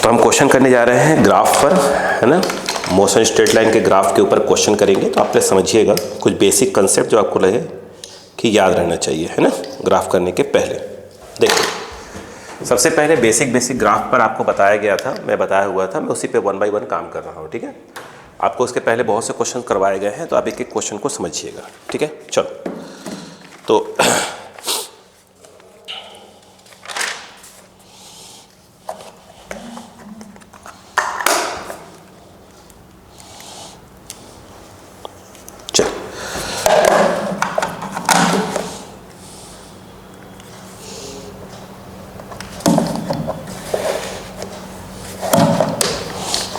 तो हम क्वेश्चन करने जा रहे हैं ग्राफ पर, है ना। मोशन स्ट्रेट लाइन के ग्राफ के ऊपर क्वेश्चन करेंगे। तो आप पहले समझिएगा कुछ बेसिक कंसेप्ट जो आपको लगे कि याद रहना चाहिए, है ना, ग्राफ करने के पहले। देखिए, सबसे पहले बेसिक ग्राफ पर आपको बताया गया था, मैं बताया हुआ था, मैं उसी पे 1 बाय 1 काम कर रहा हूँ, ठीक है। आपको उसके पहले बहुत से क्वेश्चन करवाए गए हैं, तो आप एक एक क्वेश्चन को समझिएगा, ठीक है। चलो, तो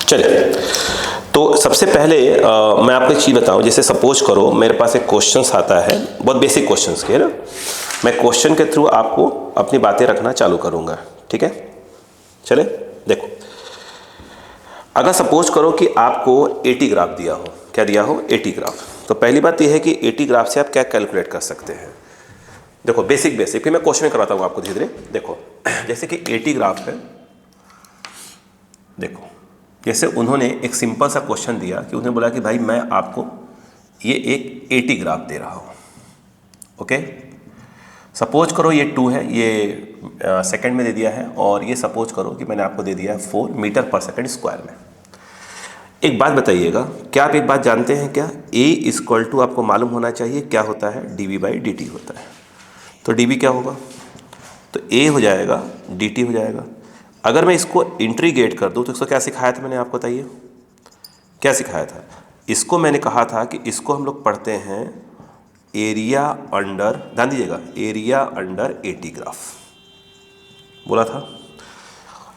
चलिए, तो सबसे पहले मैं आपको एक चीज़ बताऊं। जैसे सपोज करो मेरे पास एक क्वेश्चंस आता है, बहुत बेसिक क्वेश्चंस के, है ना। मैं क्वेश्चन के थ्रू आपको अपनी बातें रखना चालू करूंगा, ठीक है। चले, देखो, अगर सपोज करो कि आपको एटी ग्राफ दिया हो, क्या दिया हो, एटी ग्राफ। तो पहली बात यह है कि एटी ग्राफ से आप क्या कैलकुलेट कर सकते हैं। देखो, बेसिक फिर मैं क्वेश्चन कराता हूँ आपको धीरे धीरे। देखो, जैसे कि एटी ग्राफ है, देखो, जैसे उन्होंने एक सिंपल सा क्वेश्चन दिया कि उन्होंने बोला कि भाई मैं आपको ये एक एटी ग्राफ दे रहा हूँ, ओके। सपोज करो ये 2 है, ये सेकंड में दे दिया है, और ये सपोज करो कि मैंने आपको दे दिया है 4 मीटर पर सेकंड स्क्वायर में। एक बात बताइएगा, क्या आप एक बात जानते हैं क्या, ए इक्वल टू आपको मालूम होना चाहिए क्या होता है, dv बाई dt होता है। तो dv क्या होगा, तो a हो जाएगा, dt हो जाएगा। अगर मैं इसको इंट्रीगेट कर दूं तो इसको क्या सिखाया था मैंने आपको, बताइए क्या सिखाया था। इसको मैंने कहा था कि इसको हम लोग पढ़ते हैं एरिया अंडर, ध्यान दीजिएगा, एरिया अंडर एटी ग्राफ बोला था,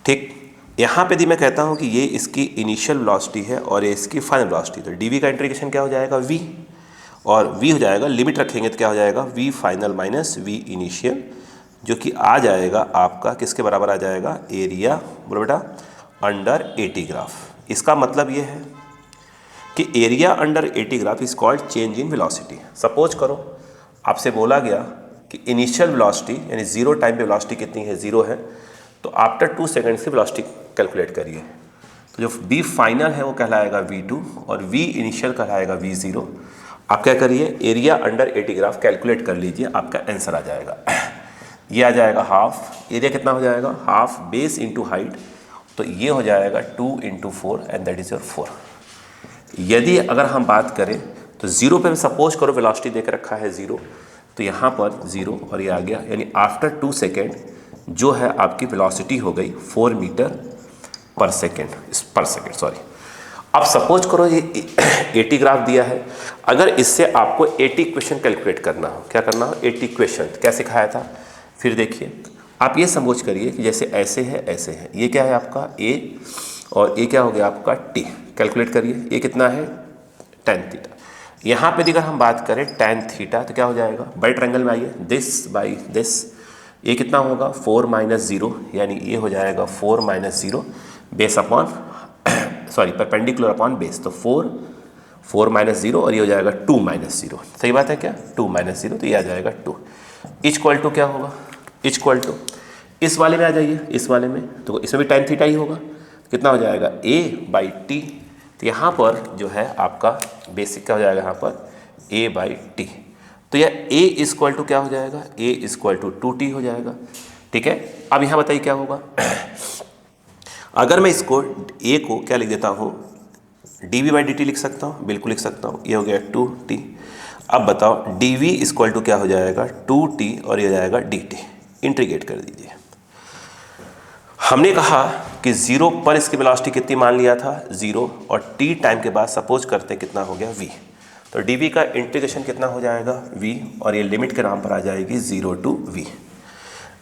ठीक। यहाँ पे भी मैं कहता हूँ कि ये इसकी इनिशियल वेलोसिटी है और ये इसकी फाइनल वेलोसिटी। तो dv का इंटीग्रेशन क्या हो जाएगा, v, और v हो जाएगा, लिमिट रखेंगे तो क्या हो जाएगा, v final minus v initial, जो कि आ जाएगा आपका किसके बराबर आ जाएगा, एरिया, बोलो बेटा, अंडर एटी ग्राफ। इसका मतलब ये है कि area under eighty graph is called change in velocity. Suppose करो आपसे बोला गया कि इनिशियल वेलोसिटी यानी 0 टाइम पे वेलोसिटी कितनी है, 0 है, तो आफ्टर 2 सेकेंड की वेलोसिटी कैलकुलेट करिए। तो जो v फाइनल है वो कहलाएगा v2 और v इनिशियल कहलाएगा v0। आप क्या करिए, area under eighty graph calculate कर लीजिए, आपका आंसर आ जाएगा। ये आ जाएगा हाफ, एरिया कितना हो जाएगा, हाफ बेस इंटू हाइट, तो ये हो जाएगा 2 into 4 and that is your 4। यदि अगर हम बात करें तो 0 पे सपोज करो वेलोसिटी देकर रखा है 0, तो यहाँ पर 0 और ये आ गया, यानी आफ्टर 2 सेकेंड जो है आपकी वेलोसिटी हो गई 4 मीटर पर सेकेंड, सॉरी। अब सपोज करो ये 80 ग्राफ दिया है, अगर इससे आपको 80 इक्वेशन कैलकुलेट करना हो, क्या करना हो, 80 इक्वेशन, क्या सिखाया था। फिर देखिए, आप ये समझ करिए कि जैसे ऐसे है ऐसे है, ये क्या है आपका a और ये क्या हो गया आपका t, कैलकुलेट करिए, ये कितना है, tan थीटा। यहाँ पे अगर हम बात करें tan थीटा तो क्या हो जाएगा, बड़े ट्रायंगल में आइए, दिस बाई दिस, ये कितना होगा 4 माइनस 0, यानी ये हो जाएगा 4 minus 0 base upon sorry perpendicular upon base, तो 4 माइनस 0 और ये हो जाएगा 2 माइनस 0, सही बात है क्या, 2 माइनस 0, तो ये आ जाएगा 2 इक्वल टू क्या होगा, इक्वल टू इस वाले में आ जाइए, इस वाले में, तो इसमें भी tan थीटा ही होगा, कितना हो जाएगा a बाई टी। तो यहाँ पर जो है आपका बेसिक क्या हो जाएगा, यहाँ पर a बाई टी, तो यह a इक्वल टू क्या हो जाएगा, a इक्वल टू 2t हो जाएगा, ठीक है। अब यहाँ बताइए क्या होगा, अगर मैं इसको a को क्या लिख देता हूँ, dv बाई dt लिख सकता हूँ, बिल्कुल लिख सकता हूँ, ये हो गया 2t। अब बताओ dv इक्वल टू क्या हो जाएगा, 2t और ये हो जाएगा dt, इंटीग्रेट कर दीजिए। हमने कहा कि 0 पर इसकी वेलोसिटी कितनी मान लिया था, 0, और t टाइम के बाद सपोज करते हैं कितना हो गया v, तो dv का इंटीग्रेशन कितना हो जाएगा v, और ये लिमिट के नाम पर आ जाएगी 0 टू v।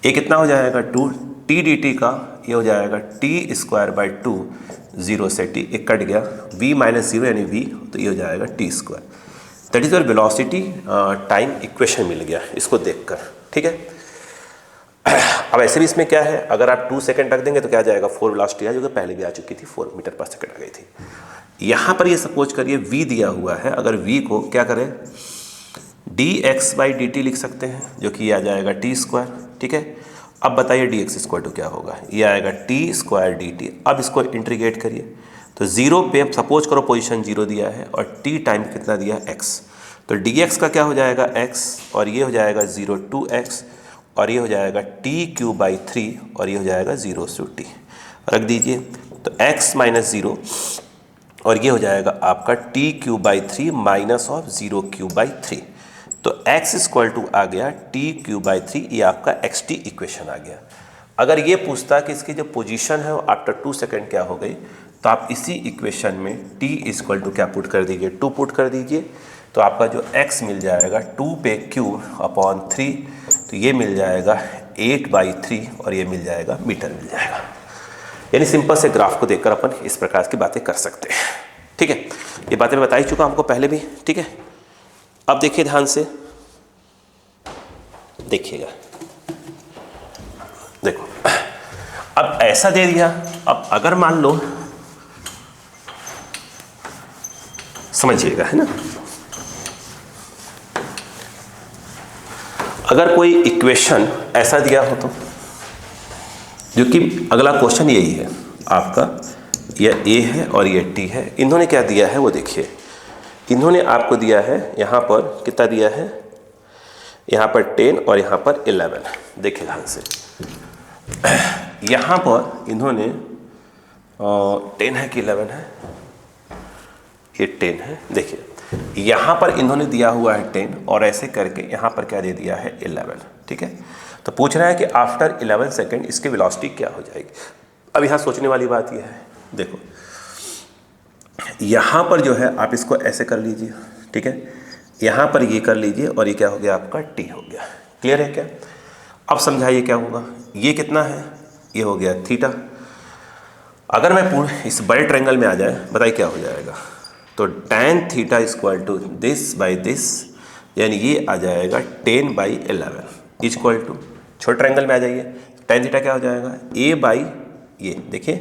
ये कितना हो जाएगा 2t dt का, ये हो जाएगा t स्क्वायर बाई 2, 0 से t एक कट गया, v माइनस 0 यानी v, तो ये हो जाएगा t square. That is your velocity time equation मिल गया इसको देखकर, ठीक है। अब ऐसे भी इसमें क्या है, अगर आप 2 सेकंड रख देंगे तो क्या आ जाएगा, 4 वेलोसिटी है, जो कि पहले भी आ चुकी थी, 4 मीटर पर सेकंड आ गई थी। यहाँ पर ये सपोज करिए v दिया हुआ है, अगर v को क्या करें, dx बाई dt लिख सकते हैं, जो कि आ जाएगा t स्क्वायर, ठीक है। अब बताइए डी एक्स स्क्वायर टू क्या होगा, ये आएगा टी स्क्वायर डी टी। अब इसको इंटीग्रेट करिए तो जीरो पे सपोज करो पोजीशन जीरो दिया है और टी टाइम कितना दिया है एक्स, तो डी एक्स का क्या हो जाएगा एक्स और ये हो जाएगा 0 टू एक्स और ये हो जाएगा टी क्यू बाई 3 और ये हो जाएगा 0 टू टी। रख दीजिए तो x माइनस 0 और ये हो जाएगा आपका T Q by 3 minus of 0 Q by 3। तो x इक्वल टू आ गया टी क्यू बाई 3, ये आपका एक्स टी इक्वेशन आ गया। अगर ये पूछता कि इसकी जो पोजीशन है वो आफ्टर 2 सेकेंड क्या हो गई, तो आप इसी इक्वेशन में t इक्वल टू क्या पुट कर दीजिए, 2 पुट कर दीजिए, तो आपका जो x मिल जाएगा 2 पे q अपॉन 3, तो ये मिल जाएगा 8/3 और ये मिल जाएगा मीटर मिल जाएगा। यानी सिंपल से ग्राफ को देखकर अपन इस प्रकार की बातें कर सकते हैं। ठीक है, ये बातें मैं बता ही चुका हमको पहले भी। ठीक है, अब देखिए ध्यान से, देखिएगा, देखो अब ऐसा दे दिया। अब अगर मान लो, समझिएगा, है ना, अगर कोई इक्वेशन ऐसा दिया हो तो, जो कि अगला क्वेश्चन यही है आपका, यह ए है और ये टी है, इन्होंने क्या दिया है वो देखिए। इन्होंने आपको दिया है यहाँ पर कितना दिया है, यहाँ पर 10 और यहाँ पर 11। देखिए ध्यान से, यहाँ पर इन्होंने 10 है कि 11 है, ये 10 है। देखिए यहाँ पर इन्होंने दिया हुआ है 10 और ऐसे करके यहाँ पर क्या दे दिया है 11। ठीक है, तो पूछ रहा है कि आफ्टर 11 सेकेंड इसकी वेलोसिटी क्या हो जाएगी। अब यहाँ सोचने वाली बात यह है, देखो यहाँ पर जो है आप इसको ऐसे कर लीजिए, ठीक है, यहाँ पर ये कर लीजिए और ये क्या हो गया आपका टी हो गया। क्लियर है क्या? अब समझाइए क्या होगा, ये कितना है, ये हो गया थीटा। अगर मैं पूर्ण इस बड़े ट्रायंगल में आ जाए, बताइए क्या हो जाएगा, तो tan theta equal to this by this, यानी ये आ जाएगा 10/11 इक्वल टू, छोटे ट्रायंगल में आ जाइए, tan थीटा क्या हो जाएगा a बाई, ये देखिए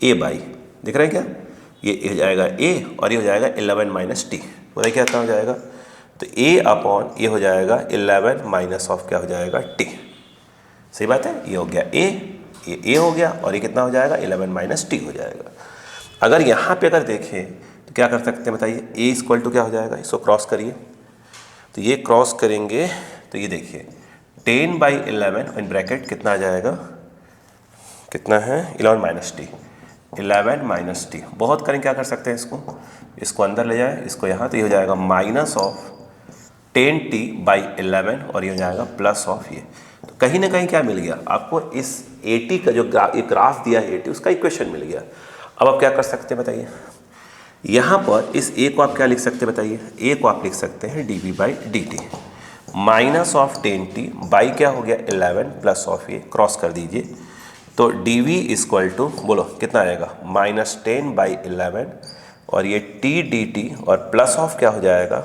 a बाई, दिख रहा है क्या, ये हो जाएगा a और ये हो जाएगा 11 माइनस टी, बताइए क्या हो जाएगा, तो a अपॉन ये हो जाएगा 11 माइनस ऑफ क्या हो जाएगा t। सही बात है, ये हो गया a, ये a हो गया और ये कितना हो जाएगा 11 माइनस टी हो जाएगा। अगर यहाँ पे अगर देखें तो क्या कर सकते हैं बताइए, a इक्वल टू क्या हो जाएगा, इसको क्रॉस करिए, तो ये क्रॉस करेंगे तो ये देखिए 10/11 इन ब्रैकेट कितना आ जाएगा, कितना है 11 माइनस टी, 11 माइनस टी। बहुत करें क्या कर सकते हैं, इसको अंदर ले जाए, इसको यहाँ, तो ये हो जाएगा माइनस ऑफ 10t/11 और ये हो जाएगा प्लस ऑफ ये। तो कहीं ना कहीं क्या मिल गया आपको, इस 80 का जो ग्राफ दिया है 80, उसका इक्वेशन मिल गया। अब आप क्या कर सकते हैं बताइए, यहाँ पर इस a को आप क्या लिख सकते हैं बताइए, a को आप लिख सकते हैं dv/dt minus of 10t by क्या हो गया 11 प्लस ऑफ ये, क्रॉस कर दीजिए, तो dv इक्वल टू बोलो कितना आएगा -10/11 और ये t dt और प्लस ऑफ क्या हो जाएगा,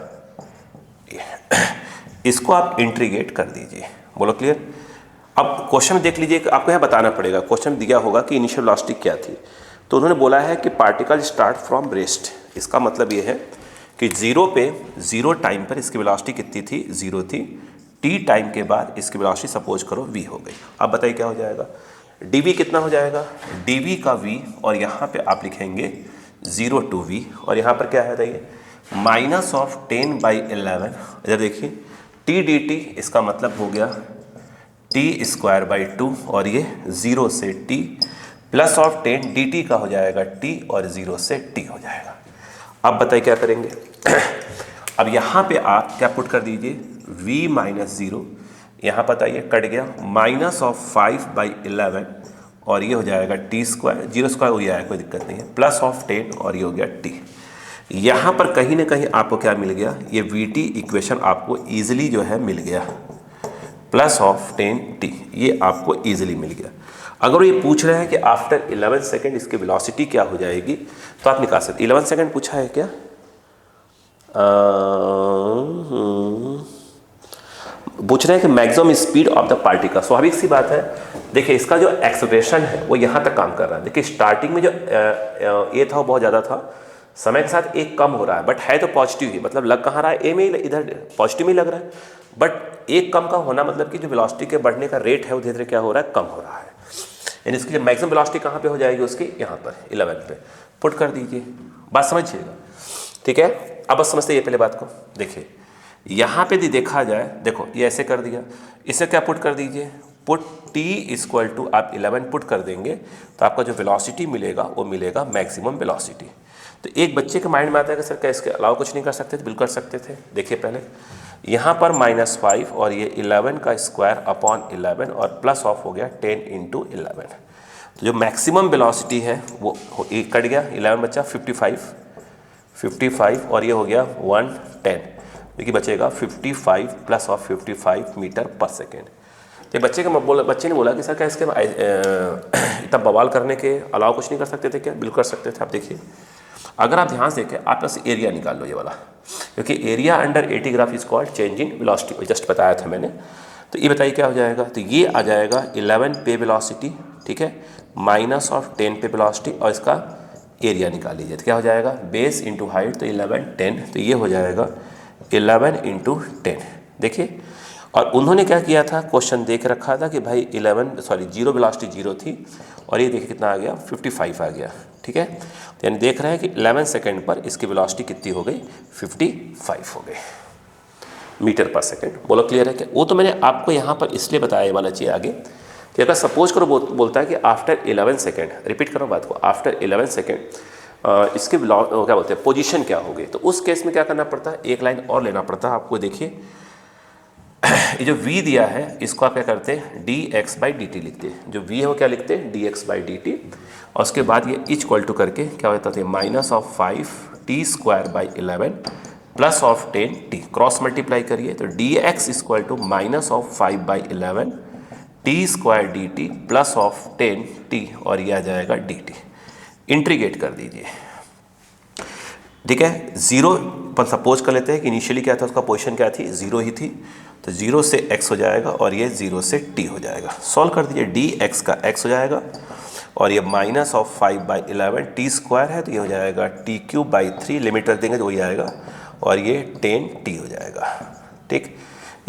इसको आप इंटीग्रेट कर दीजिए। बोलो क्लियर। अब क्वेश्चन देख लीजिए, आपको यहाँ बताना पड़ेगा, क्वेश्चन दिया होगा कि इनिशियल वेलोसिटी क्या थी, तो उन्होंने बोला है कि पार्टिकल स्टार्ट फ्रॉम रेस्ट। इसका मतलब ये है कि जीरो टाइम पर इसकी वेलोसिटी कितनी थी, 0 थी, टी टाइम के बाद इसकी वेलोसिटी सपोज करो v हो गई। अब बताइए क्या हो जाएगा, dv कितना हो जाएगा, dv का v और यहाँ पे आप लिखेंगे 0 to v और यहाँ पर क्या है बताइए माइनस ऑफ 10/11, इधर देखिए t dt, इसका मतलब हो गया t²/2 और ये 0 से t प्लस ऑफ 10 dt का हो जाएगा t और 0 से t हो जाएगा। अब बताइए क्या करेंगे अब यहाँ पे आप क्या पुट कर दीजिए, v माइनस 0, यहाँ बताइए कट गया, माइनस ऑफ 5/11 और ये हो जाएगा t², 0² हो जाएगा, कोई दिक्कत नहीं है, प्लस ऑफ 10 और ये हो गया t। यहाँ पर कहीं ना कहीं आपको क्या मिल गया, ये vt इक्वेशन आपको ईजिली जो है मिल गया, प्लस ऑफ 10t, ये आपको ईजिली मिल गया। अगर ये पूछ रहे हैं कि आफ्टर 11 सेकेंड इसकी वेलोसिटी क्या हो जाएगी, तो आप निकाल सकते। 11 सेकेंड पूछा है क्या, पूछ रहे हैं कि maximum speed of the particle. स्वाभाविक सी बात है, देखिए इसका जो एक्सेलरेशन है वो यहाँ तक काम कर रहा है। देखिए स्टार्टिंग में जो ए था वो बहुत ज़्यादा था, समय के साथ एक कम हो रहा है, बट है तो पॉजिटिव ही, मतलब लग कहाँ रहा है ए में ही, इधर पॉजिटिव में ही लग रहा है। बट एक कम का होना मतलब कि जो वेलोसिटी के बढ़ने का रेट है वो धीरे धीरे क्या हो रहा है, कम हो रहा है। यानी इसके लिए मैक्सिमम वेलोसिटी कहाँ पे हो जाएगी उसकी, यहाँ पर 11 पे पुट कर दीजिए। बात समझिएगा, ठीक है। अब बस समझते ये पहले बात को देखिए, यहाँ पे यदि देखा जाए, देखो ये ऐसे कर दिया, इसे क्या पुट कर दीजिए, पुट t इक्वल टू आप 11 पुट कर देंगे तो आपका जो वेलोसिटी मिलेगा वो मिलेगा मैक्सिमम वेलोसिटी। तो एक बच्चे के माइंड में आता है कि सर क्या इसके अलावा कुछ नहीं कर सकते थे? बिल्कुल कर सकते थे। देखिए पहले यहाँ पर -5 और ये 11 का स्क्वायर अपॉन 11 और प्लस ऑफ हो गया 10 इंटू 11। तो जो मैक्सिमम वेलोसिटी है वो एक कट गया, 11 बचा 55 और ये हो गया 110, देखिए बचेगा 55 प्लस ऑफ 55 मीटर पर सेकेंड। ये बच्चे ने बोला कि सर क्या इसके इतना बवाल करने के अलावा कुछ नहीं कर सकते थे क्या? बिल्कुल कर सकते थे। आप देखिए, अगर आप ध्यान से देखें, आप बस एरिया निकाल लो ये वाला, क्योंकि area under eighty graph is called change in velocity, just बताया था मैंने। तो ये बताइए क्या हो जाएगा, तो ये आ जाएगा 11 पे वेलोसिटी, ठीक है, माइनस ऑफ 10 पे वेलोसिटी और इसका एरिया निकाल लीजिए तो क्या हो जाएगा, बेस इंटू हाइट, तो 11 10, तो ये हो जाएगा 11 इंटू 10। देखिए, और उन्होंने क्या किया था, क्वेश्चन देख रखा था कि भाई 0 वेलोसिटी 0 थी और ये देखिए कितना आ गया, 55 आ गया, ठीक है। तो यानी देख रहे हैं कि 11 सेकेंड पर इसकी वेलोसिटी कितनी हो गई, 55 हो गई मीटर पर सेकेंड। बोलो क्लियर है क्या? वो तो मैंने आपको यहाँ पर इसलिए बताया ये वाला चीज़ आगे कि अगर सपोज करो बोलता है कि आफ्टर 11 सेकेंड, रिपीट करो बात को, आफ्टर 11 सेकेंड इसके क्या बोलते हैं पोजीशन क्या हो गई, तो उस केस में क्या करना पड़ता है, एक लाइन और लेना पड़ता है आपको। देखिए ये जो v दिया है इसको आप क्या करते हैं, dx/dt लिखते हैं। जो v है वो क्या लिखते हैं, dx/dt, और उसके बाद ये इक्वल टू करके क्या होता है, -5t²/11 plus of 10t, cross multiply करिए तो dx equal to -5/11 t² dt plus of 10t और ये आ जाएगा dt। इंट्रीगेट कर दीजिए, ठीक है। 0 पर सपोज कर लेते हैं कि इनिशियली क्या था, उसका पोजीशन क्या थी, 0 ही थी, तो 0 से x हो जाएगा और ये 0 से t हो जाएगा। सॉल्व कर दीजिए, dx का x हो जाएगा और ये -5/11 t² है तो ये हो जाएगा t³/3, लिमिट रख देंगे तो वही आएगा और ये 10t हो जाएगा, ठीक।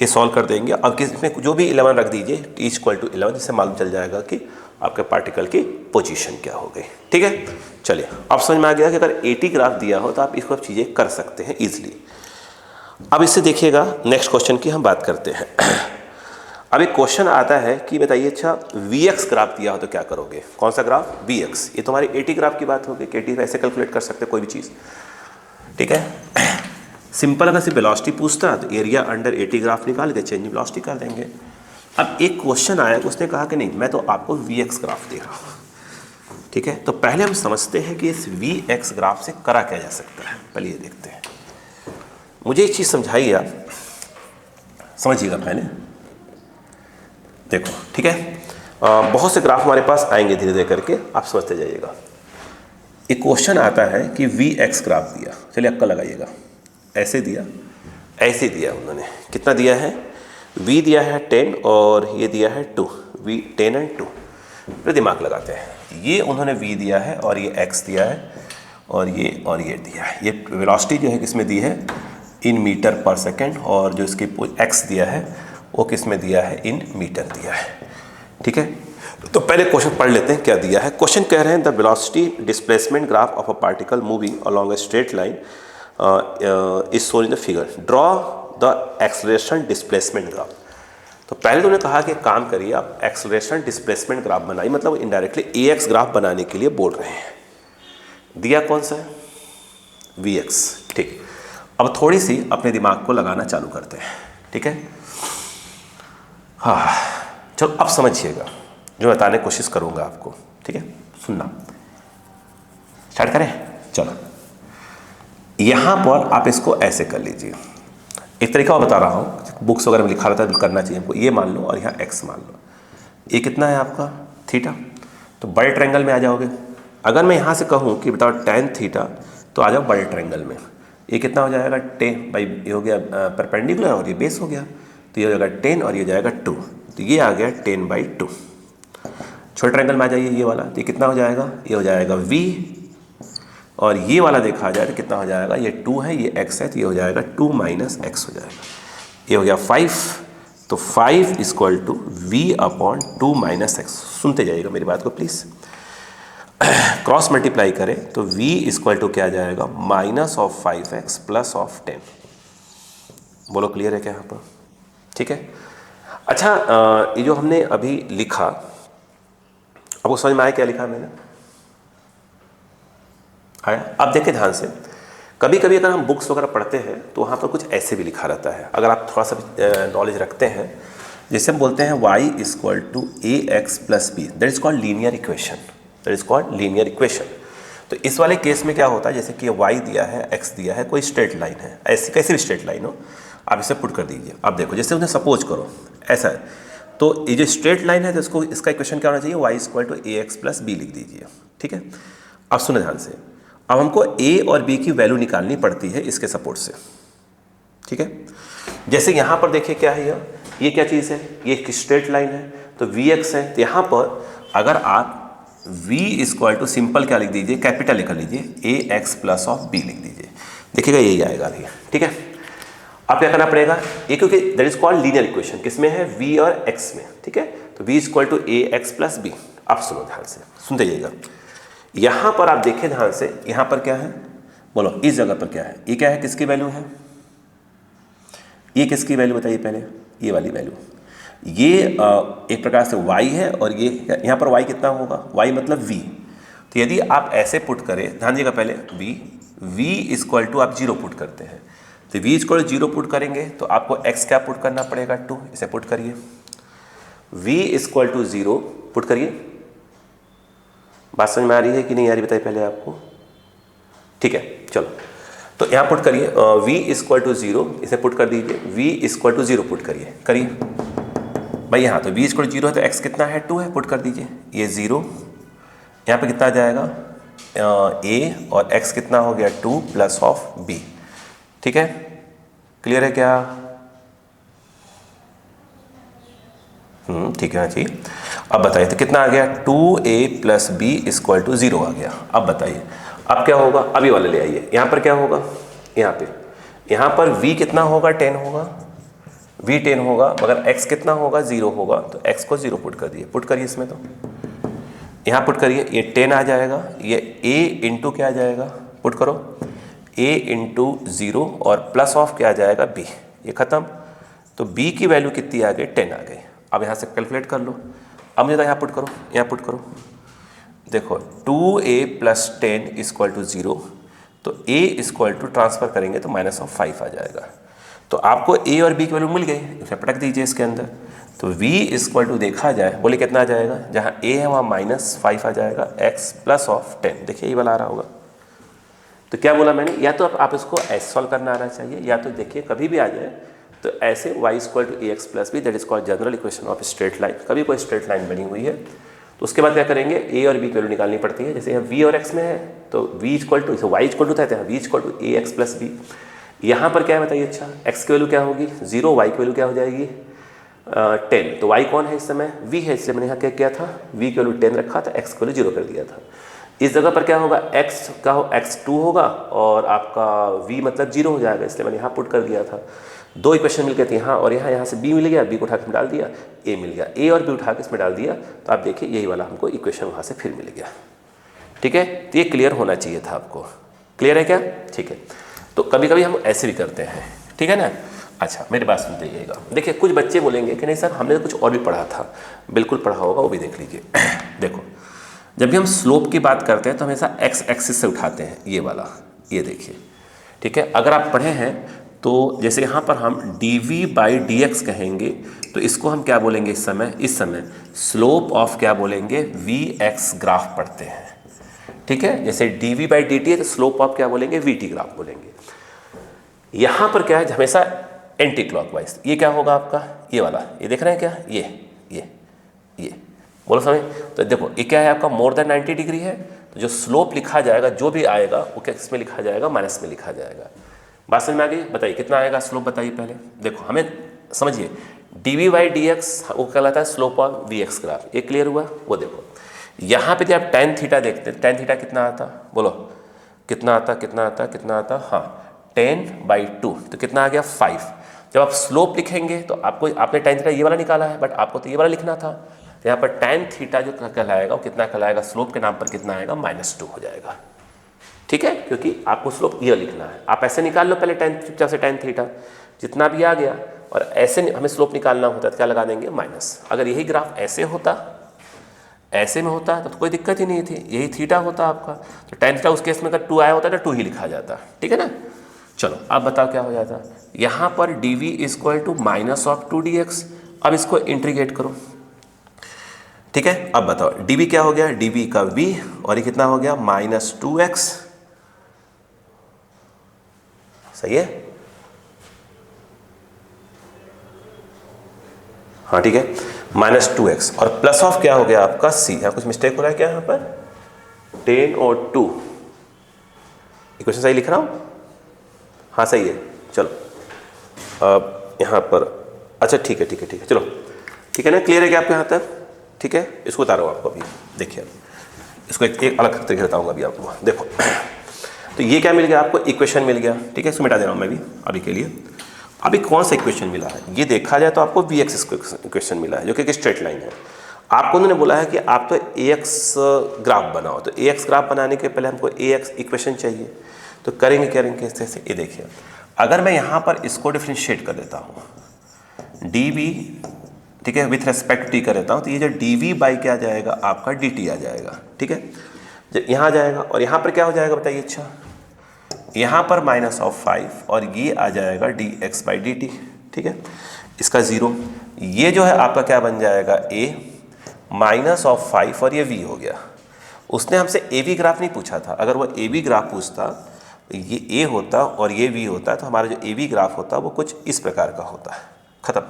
ये सॉल्व कर देंगे। अब इसमें जो भी 11 रख दीजिए, t इक्वल टू 11, जिससे मालूम चल जाएगा कि आपके पार्टिकल की पोजीशन क्या हो गई, ठीक है। चलिए अब समझ में आ गया कि अगर 80 ग्राफ दिया हो तो आप इसको चीज़ें कर सकते हैं इजीली। अब इससे देखिएगा नेक्स्ट क्वेश्चन की हम बात करते हैं। अब एक क्वेश्चन आता है कि बताइए, अच्छा Vx ग्राफ दिया हो तो क्या करोगे, कौन सा ग्राफ, Vx। ये तुम्हारी 80 ग्राफ की बात होगी कि 80 ऐसे कैलकुलेट कर सकते कोई भी चीज़, ठीक है। सिंपल अगर सिर्फ वेलोसिटी पूछता तो एरिया अंडर 80 ग्राफ निकाल के चेंज वेलोसिटी कर देंगे। अब एक क्वेश्चन आया, उसने कहा कि नहीं मैं तो आपको Vx ग्राफ दे रहा हूँ, ठीक है। तो पहले हम समझते हैं कि इस Vx ग्राफ से करा क्या जा सकता है, पहले ये देखते हैं। मुझे एक चीज़ समझाइए, आप समझिएगा पहले, देखो ठीक है। बहुत से ग्राफ हमारे पास आएंगे धीरे धीरे करके, आप समझते जाइएगा। एक क्वेश्चन आता है कि Vx ग्राफ दिया, चलिए अक्का लगाइएगा, ऐसे दिया, ऐसे दिया, उन्होंने कितना दिया है, v दिया है 10 और ये दिया है 2, v 10 और 2, फिर दिमाग लगाते हैं। ये उन्होंने v दिया है और ये x दिया है और ये दिया है। ये वेलोसिटी जो है किसमें दी है, इन मीटर पर सेकेंड, और जो इसकी x दिया है वो किसमें दिया है, इन मीटर दिया है, ठीक है। तो पहले क्वेश्चन पढ़ लेते हैं क्या दिया है। क्वेश्चन कह रहे हैं the velocity displacement graph of a particle moving along A straight line is shown in the figure, draw the acceleration displacement graph. तो पहले तो उन्होंने कहा कि काम करिए आप एक्सेलरेशन डिस्प्लेसमेंट ग्राफ बनाइए, मतलब इनडायरेक्टली AX ग्राफ बनाने के लिए बोल रहे हैं। दिया कौन सा है, Vx, ठीक। अब थोड़ी सी अपने दिमाग को लगाना चालू करते हैं, ठीक है। हाँ चलो अब समझिएगा, जो बताने की कोशिश करूँगा आपको, ठीक है, सुनना। स्टार्ट करें, चलो। यहाँ पर आप इसको ऐसे कर लीजिए, एक तरीका और बता रहा हूँ, बुक्स वगैरह में लिखा रहता है तो करना चाहिए हमको। ये मान लो और यहाँ x मान लो, ये कितना है आपका थीटा, तो बड़े ट्रायंगल में आ जाओगे। अगर मैं यहाँ से कहूँ कि बताओ tan थीटा, तो आ जाओ बड़े ट्रायंगल में। ये कितना हो जाएगा 10 ये हो गया परपेंडिकुलर और ये बेस हो गया, तो ये हो जाएगा 10 और ये जाएगा 2, तो ये आ गया 10/2। छोटे ट्रायंगल में आ जाइए ये वाला, तो ये कितना हो जाएगा, ये हो जाएगा v, और ये वाला देखा जाए तो कितना हो जाएगा, ये 2 है ये x है, तो ये हो जाएगा 2 - x हो जाएगा। ये हो गया 5, तो 5 equal to v upon 2 minus x. सुनते जाइएगा मेरी बात को प्लीज़। क्रॉस मल्टीप्लाई करें तो v इक्वल टू क्या आ जाएगा, minus of 5x plus of 10। बोलो क्लियर है क्या यहाँ पर? ठीक है। अच्छा, ये जो हमने अभी लिखा, आपको समझ में आया क्या लिखा मैंने? आया? अब देखिए ध्यान से, कभी कभी अगर हम बुक्स वगैरह पढ़ते हैं तो वहाँ पर कुछ ऐसे भी लिखा रहता है, अगर आप थोड़ा सा नॉलेज रखते हैं, जैसे हम बोलते हैं y equal to a x plus b, that is called linear equation, that is called linear equation. तो इस वाले केस में क्या होता है, जैसे कि y दिया है, x दिया है, कोई स्ट्रेट लाइन है, ऐसी कैसी भी स्ट्रेट लाइन हो, आप इसे पुट कर दीजिए। अब देखो, जैसे उन्हें सपोज करो ऐसा है, तो ये जो स्ट्रेट लाइन है तो इसको, इसका इक्वेशन क्या होना चाहिए, y equal to a x plus b लिख दीजिए। ठीक है। अब सुनो ध्यान से, अब हमको a और b की वैल्यू निकालनी पड़ती है इसके सपोर्ट से। ठीक है। जैसे यहाँ पर देखिए क्या है, ये क्या चीज़ है, ये एक स्ट्रेट लाइन है, तो vx है, तो यहाँ पर अगर आप v इक्वल टू सिंपल क्या लिख दीजिए, कैपिटल लिख लीजिए, ए एक्स प्लस ऑफ बी लिख दीजिए, देखिएगा यही आएगा अभी। ठीक है। अब क्या करना पड़ेगा, ये क्योंकि that is called linear equation, किसमें है, v और x में। ठीक है। तो v equal to a x plus b. अब सुनो ध्यान से, सुनते जाइएगा, यहाँ पर आप देखें ध्यान से, यहाँ पर क्या है, बोलो इस जगह पर क्या है, ये क्या है, किसकी वैल्यू है, ये किसकी वैल्यू बताइए पहले, ये वाली वैल्यू, ये एक प्रकार से y है, और ये यहाँ पर y कितना होगा, y मतलब v। तो यदि आप ऐसे पुट करें, ध्यान दीजिएगा पहले, v इक्वल टू आप 0 पुट करते हैं, तो v इक्वल टू 0 पुट करेंगे तो आपको x क्या पुट करना पड़ेगा, 2, इसे पुट करिए, v इक्वल टू 0 पुट करिए। बात समझ में आ रही है कि नहीं आ रही, बताइए पहले आपको। ठीक है, चलो, तो यहाँ पुट करिए, v इक्वल टू 0, इसे पुट कर दीजिए, v इक्वल टू 0 पुट करिए, करिए भाई। यहाँ तो v इक्वल टू 0 है, तो x कितना है, 2 है, पुट कर दीजिए, ये 0, यहाँ पे कितना आ जाएगा, a, और x कितना हो गया, 2 प्लस ऑफ b। ठीक है, क्लियर है क्या? ठीक है जी। अब बताइए, तो कितना आ गया, 2a plus b equal to 0 आ गया। अब बताइए, अब क्या होगा, अभी वाले ले आइए, यहाँ पर क्या होगा, यहाँ पर v कितना होगा, 10 होगा, v 10 होगा, मगर x कितना होगा, 0 होगा, तो x को 0 पुट कर दिए, पुट करिए इसमें, तो यहाँ पुट करिए, ये 10 आ जाएगा, ये a इंटू क्या आ जाएगा, पुट करो, a इंटू 0 और प्लस ऑफ क्या आ जाएगा, b, ये खत्म। तो b की वैल्यू कितनी आ गई, 10 आ गई। अब यहाँ से कैलकुलेट कर लो। अब मुझे यहाँ पुट करो, यहाँ पुट करो, देखो 2a प्लस 10 इक्वल टू 0, तो a इक्वल टू ट्रांसफर करेंगे तो माइनस ऑफ 5 आ जाएगा। तो आपको a और b की वैल्यू मिल गई, इसे पटक दीजिए इसके अंदर, तो v इक्वल टू देखा जाए, बोले कितना आ जाएगा, जहाँ a है वहाँ माइनस 5 आ जाएगा, x प्लस ऑफ 10, देखिए ये वाला आ रहा होगा। तो क्या बोला मैंने, या तो आप इसको ऐसे सॉल्व करना आना चाहिए, या तो देखिए कभी भी आ जाए तो ऐसे y equal to a x plus b, that is called general equation of straight line. कभी कोई स्ट्रेट लाइन बनी हुई है तो उसके बाद क्या करेंगे, a और b की वैल्यू निकालनी पड़ती है। जैसे यहाँ v और x में है तो v equal to, y equal to था, v equal to a x plus b. यहाँ पर क्या है बताइए, अच्छा x की वैल्यू क्या होगी, 0, y की वैल्यू क्या हो जाएगी, 10। तो y कौन है इस समय, v है, इसलिए मैंने यहाँ क्या किया था, v की वैल्यू 10 रखा था, x की वैल्यू 0 कर दिया था। इस जगह पर क्या होगा, x का x 2 होगा और आपका v मतलब 0 हो जाएगा, इसलिए मैंने यहाँ पुट कर दिया था। दो इक्वेशन मिल गए थे यहाँ और यहाँ से b मिल गया, b को उठा के डाल दिया, a मिल गया, a और b उठा के इसमें डाल दिया, तो आप देखिए यही वाला हमको इक्वेशन वहाँ से फिर मिल गया। ठीक है, तो ये क्लियर होना चाहिए था आपको। क्लियर है क्या? ठीक है। तो कभी कभी हम ऐसे भी करते हैं, ठीक है ना। अच्छा मेरी बात सुनते जाइएगा। देखिए कुछ बच्चे बोलेंगे कि नहीं सर हमने कुछ और भी पढ़ा था, बिल्कुल पढ़ा होगा, वो भी देख लीजिए। देखो जब भी हम स्लोप की बात करते हैं तो हमेशा एक्स एक्सिस से उठाते हैं, ये वाला, ये देखिए, ठीक है। अगर आप पढ़े हैं तो जैसे यहाँ पर हम dv/dx कहेंगे तो इसको हम क्या बोलेंगे, इस समय स्लोप ऑफ क्या बोलेंगे, vx ग्राफ पढ़ते हैं, ठीक है। जैसे dv/dt है तो स्लोप ऑफ क्या बोलेंगे, vt ग्राफ बोलेंगे। यहाँ पर क्या है, हमेशा एंटी क्लॉकवाइज, ये क्या होगा आपका, ये वाला, ये देख रहे हैं क्या, ये बोलो समझ। तो देखो ये क्या है आपका, मोर देन 90 डिग्री है, तो जो स्लोप लिखा जाएगा, जो भी आएगा वो किस में लिखा जाएगा, माइनस में लिखा जाएगा। बात समझ में आ गई? बताइए कितना आएगा स्लोप, बताइए पहले। देखो हमें समझिए, dv/dx वो कहलाता है स्लोप ऑफ vx ग्राफ, ये क्लियर हुआ। वो देखो यहाँ पे जब आप tan थीटा देखते हैं, tan थीटा कितना आता, बोलो कितना आता, हाँ 10/2, तो कितना आ गया 5। जब आप स्लोप लिखेंगे तो आपको, आपने tan थीटा ये वाला निकाला है, बट आपको तो ये वाला लिखना था। तो यहाँ पर tan थीटा जो कहलाएगा वो कितना कहलाएगा, स्लोप के नाम पर कितना आएगा, -2 हो जाएगा। ठीक है, क्योंकि आपको स्लोप ये लिखना है। आप ऐसे निकाल लो पहले tan से tan थीटा जितना भी आ गया, और ऐसे हमें स्लोप निकालना होता है तो क्या लगा देंगे, माइनस। अगर यही ग्राफ ऐसे होता, ऐसे में होता तो कोई दिक्कत ही नहीं थी, यही थीटा होता आपका, तो tan थीटा उस केस में अगर 2 आया होता तो 2 ही लिखा जाता। ठीक है ना। चलो अब बताओ क्या हो जाता। यहाँ पर dv = -2dx। अब इसको इंटीग्रेट करो। ठीक है, अब बताओ dv क्या हो गया, dv का v, और ये कितना हो गया, -2x। सही है, हाँ ठीक है, -2x और प्लस ऑफ क्या हो गया आपका c। यहाँ कुछ मिस्टेक हो रहा है क्या, यहाँ पर 10 और 2 इक्वेशन सही लिख रहा हूँ, हाँ सही है। चलो अब यहाँ पर, अच्छा ठीक है ठीक है ठीक है, चलो ठीक है ना, क्लियर है क्या आपको यहाँ तक। ठीक है, इसको बता रहा हूँ आपको अभी, देखिए इसको एक अलग तरीके से बताऊँगा अभी आपको। देखो तो ये क्या मिल गया आपको, इक्वेशन मिल गया। ठीक है, इसको मिटा दे रहा हूँ मैं भी अभी के लिए। अभी कौन सा इक्वेशन मिला है, ये देखा जाए तो आपको vx इक्वेशन मिला है, जो कि एक स्ट्रेट लाइन है। आपको उन्होंने बोला है कि आप तो ax ग्राफ बनाओ, तो ax ग्राफ बनाने के पहले हमको ax इक्वेशन चाहिए। तो करेंगे कैसे, ये देखिए, अगर मैं यहाँ पर इसको डिफ्रेंशिएट कर देता हूँ dv, ठीक है, विथ रेस्पेक्ट t कर देता हूँ, तो ये जो dv बाई क्या आ जाएगा आपका dt आ जाएगा। ठीक है, जब यहाँ जाएगा और यहाँ पर क्या हो जाएगा बताइए, अच्छा यहाँ पर -5 और ये आ जाएगा dx/dt। ठीक है, इसका 0, ये जो है आपका क्या बन जाएगा, a -5 और ये v हो गया। उसने हमसे ab ग्राफ नहीं पूछा था, अगर वो ab ग्राफ पूछता तो ये a होता और ये v होता, तो हमारा जो ab ग्राफ होता वो कुछ इस प्रकार का होता है। खत्म।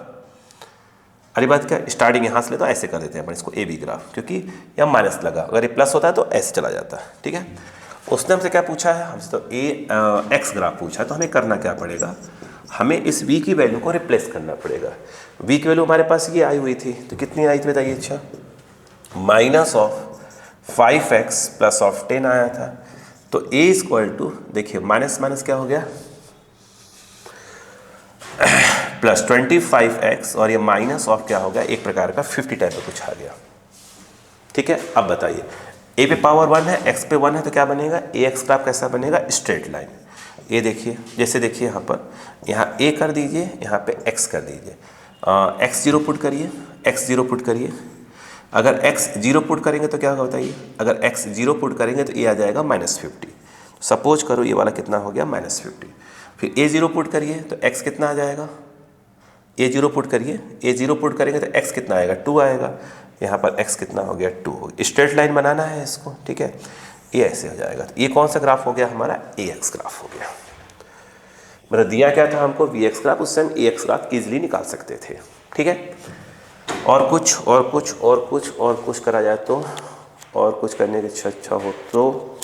अरे बात क्या, स्टार्टिंग यहाँ से ले तो ऐसे कर देते हैं अपन इसको ab ग्राफ, क्योंकि यहाँ माइनस लगा, अगर ये प्लस होता है तो ऐसे चला जाता है। ठीक है, उसने हमसे क्या पूछा है, हमसे तो x ग्राफ पूछा है, तो हमें करना क्या पड़ेगा, हमें इस v की वैल्यू को रिप्लेस करना पड़ेगा। v की वैल्यू हमारे पास ये आई हुई थी, तो कितनी आई थी बताइए, अच्छा -5x + 10 आया था। तो a देखिए माइनस माइनस क्या हो गया, +25x, और ये माइनस ऑफ क्या हो गया, एक प्रकार का 50 टाइप का कुछ आ गया। ठीक है, अब बताइए a पे पावर 1 है, x पे 1 है, तो क्या बनेगा, ax ग्राफ कैसा बनेगा, स्ट्रेट लाइन। ये देखिए, जैसे देखिए यहाँ a कर दीजिए, यहाँ पे x कर दीजिए, x 0 पुट करिए, x 0 पुट करिए। अगर x 0 पुट करेंगे तो क्या होगा बताइए, अगर x 0 पुट करेंगे तो ये आ जाएगा -50। सपोज करो ये वाला कितना हो गया, -50। फिर a 0 पुट करिए तो x कितना आ जाएगा, a 0 पुट करिए, a 0 पुट करेंगे तो x कितना आएगा, 2 आएगा। यहाँ पर x कितना हो गया, 2 हो गया। स्ट्रेट लाइन बनाना है इसको। ठीक है, ये ऐसे हो जाएगा। तो ये कौन सा ग्राफ हो गया हमारा, ax ग्राफ हो गया। मेरा दिया क्या था हमको, vx ग्राफ, उससे हम ax ग्राफ इजीली निकाल सकते थे। ठीक है, और कुछ करा जाए तो, और कुछ करने की अच्छा हो तो,